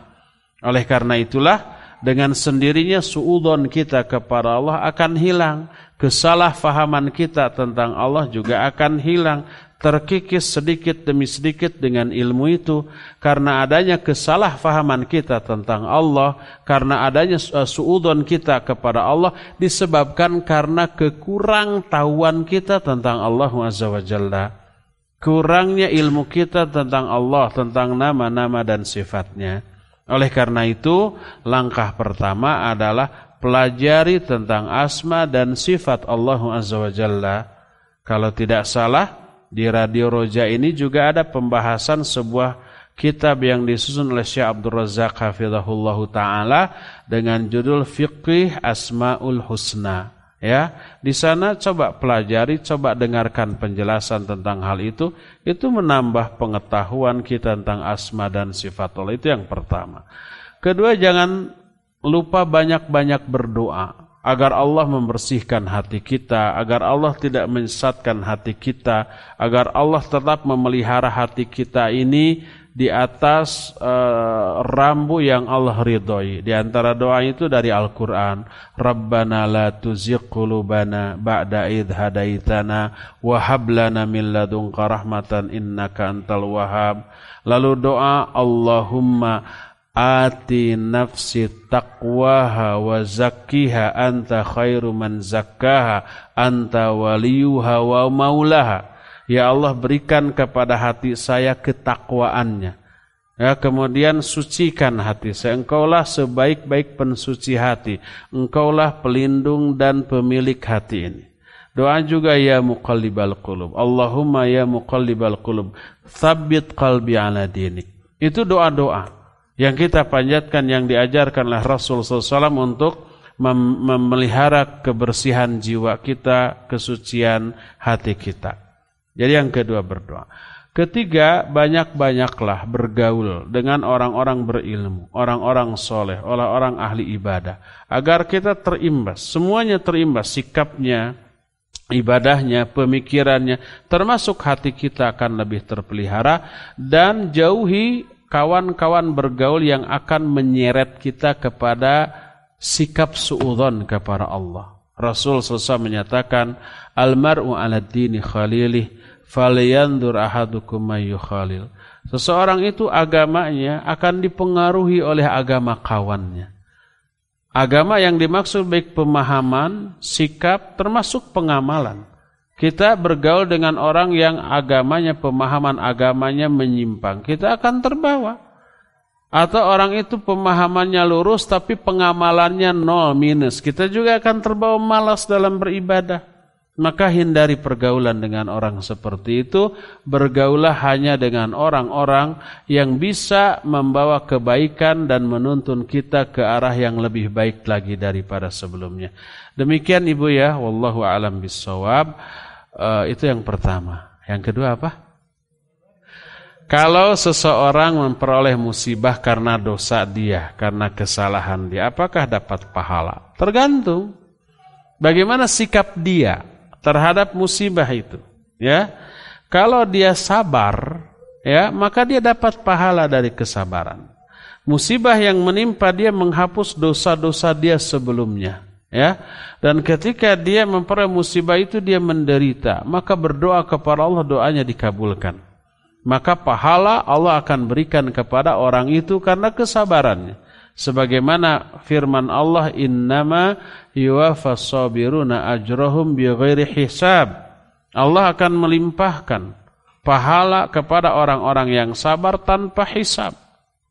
Oleh karena itulah dengan sendirinya suudzon kita kepada Allah akan hilang. Kesalahfahaman kita tentang Allah juga akan hilang. Terkikis sedikit demi sedikit dengan ilmu itu. Karena adanya kesalahfahaman kita tentang Allah, karena adanya suudzon kita kepada Allah, disebabkan karena kekurang tahuan kita tentang Allah Azza wa Jalla. Kurangnya ilmu kita tentang Allah, tentang nama-nama dan sifatnya. Oleh karena itu, langkah pertama adalah pelajari tentang asma dan sifat Allah Azza wa Jalla. Kalau tidak salah, di Radio Roja ini juga ada pembahasan sebuah kitab yang disusun oleh Syekh Abdul Razak hafizahullahu taala dengan judul Fiqih Asmaul Husna. Ya, di sana coba pelajari, coba dengarkan penjelasan tentang hal itu menambah pengetahuan kita tentang asma dan sifat Allah. Itu yang pertama. Kedua, jangan lupa banyak-banyak berdoa agar Allah membersihkan hati kita, agar Allah tidak menyesatkan hati kita, agar Allah tetap memelihara hati kita ini di atas rambu yang Allah ridhoi. Di antara doa itu dari Al-Quran, Rabbana la tuzigh qulubana ba'da idh hadaitana wa hab lana min ladunka rahmatan innaka antal wahhab. Lalu doa Allahumma ati nafsi taqwaha wa zakkiha anta khairu man zakkaha anta waliyuha wa maulaha. Ya Allah, berikan kepada hati saya ketakwaannya. Ya, kemudian sucikan hati saya. Engkaulah sebaik-baik pensuci hati. Engkaulah pelindung dan pemilik hati ini. Doa juga ya muqallibal qulub. Allahumma ya muqallibal qulub, tsabbit qalbi ala dinik. Itu doa-doa yang kita panjatkan, yang diajarkan oleh Rasul SAW untuk memelihara kebersihan jiwa kita, kesucian hati kita. Jadi yang kedua berdoa. Ketiga, banyak-banyaklah bergaul dengan orang-orang berilmu, orang-orang soleh, orang-orang ahli ibadah, agar kita terimbas, semuanya terimbas, sikapnya, ibadahnya, pemikirannya, termasuk hati kita akan lebih terpelihara, dan jauhi kawan-kawan bergaul yang akan menyeret kita kepada sikap suudzon kepada Allah. Rasul SAW menyatakan, Al-mar'u ala dini khalilih, falyanzur ahadukum may yukhalil. Seseorang itu agamanya akan dipengaruhi oleh agama kawannya. Agama yang dimaksud baik pemahaman, sikap, termasuk pengamalan. Kita bergaul dengan orang yang agamanya, pemahaman agamanya menyimpang, kita akan terbawa. Atau orang itu pemahamannya lurus tapi pengamalannya nol minus, kita juga akan terbawa malas dalam beribadah. Maka hindari pergaulan dengan orang seperti itu. Bergaulah hanya dengan orang-orang yang bisa membawa kebaikan dan menuntun kita ke arah yang lebih baik lagi daripada sebelumnya. Demikian Ibu ya, wallahu a'lam bissawab. Itu yang pertama. Yang kedua apa? Kalau seseorang memperoleh musibah karena dosa dia, karena kesalahan dia, apakah dapat pahala? Tergantung bagaimana sikap dia terhadap musibah itu, ya. Kalau dia sabar, ya, maka dia dapat pahala dari kesabaran. Musibah yang menimpa dia menghapus dosa-dosa dia sebelumnya, ya. Dan ketika dia memperoleh musibah itu dia menderita, maka berdoa kepada Allah, doanya dikabulkan. Maka pahala Allah akan berikan kepada orang itu karena kesabarannya. Sebagaimana firman Allah, innama yuwaffas sabiruna ajrahum bighairi hisab. Allah akan melimpahkan pahala kepada orang-orang yang sabar tanpa hisab.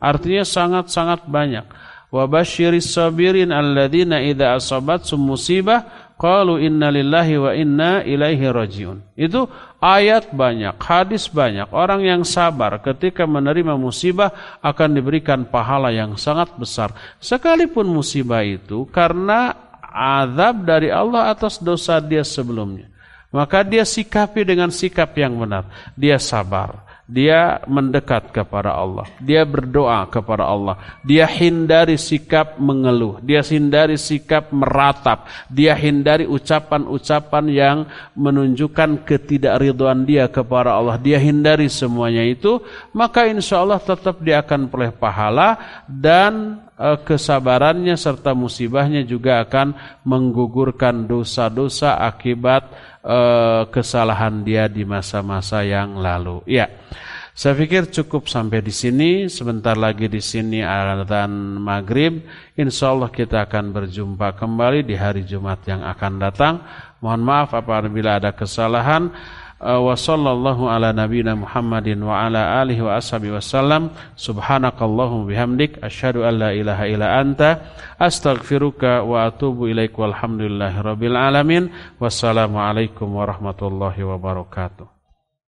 Artinya sangat-sangat banyak. Wa basyiris sabirin alladzina idza asabatsum musibah qalu inna lillahi wa inna ilaihi rajiun. Itu ayat banyak, hadis banyak. Orang yang sabar ketika menerima musibah akan diberikan pahala yang sangat besar. Sekalipun musibah itu karena azab dari Allah atas dosa dia sebelumnya. Maka dia sikapi dengan sikap yang benar. Dia sabar. Dia mendekat kepada Allah. Dia berdoa kepada Allah. Dia hindari sikap mengeluh. Dia hindari sikap meratap. Dia hindari ucapan-ucapan yang menunjukkan ketidakridhaan dia kepada Allah. Dia hindari semuanya itu. Maka insya Allah tetap dia akan peroleh pahala. Dan kesabarannya serta musibahnya juga akan menggugurkan dosa-dosa akibat kesalahan dia di masa-masa yang lalu. Ya, saya pikir cukup sampai di sini. Sebentar lagi di sini adzan maghrib. Insya Allah kita akan berjumpa kembali di hari Jumat yang akan datang. Mohon maaf apabila ada kesalahan. Wa sallallahu ala nabiyina Muhammadin wa ala alihi wa ashabihi wasallam. Subhanakallahumma bihamdik asyhadu an la ilaha illa anta astaghfiruka wa atubu ilaik walhamdulillahi rabbil alamin. Wassalamu alaikum warahmatullahi wabarakatuh.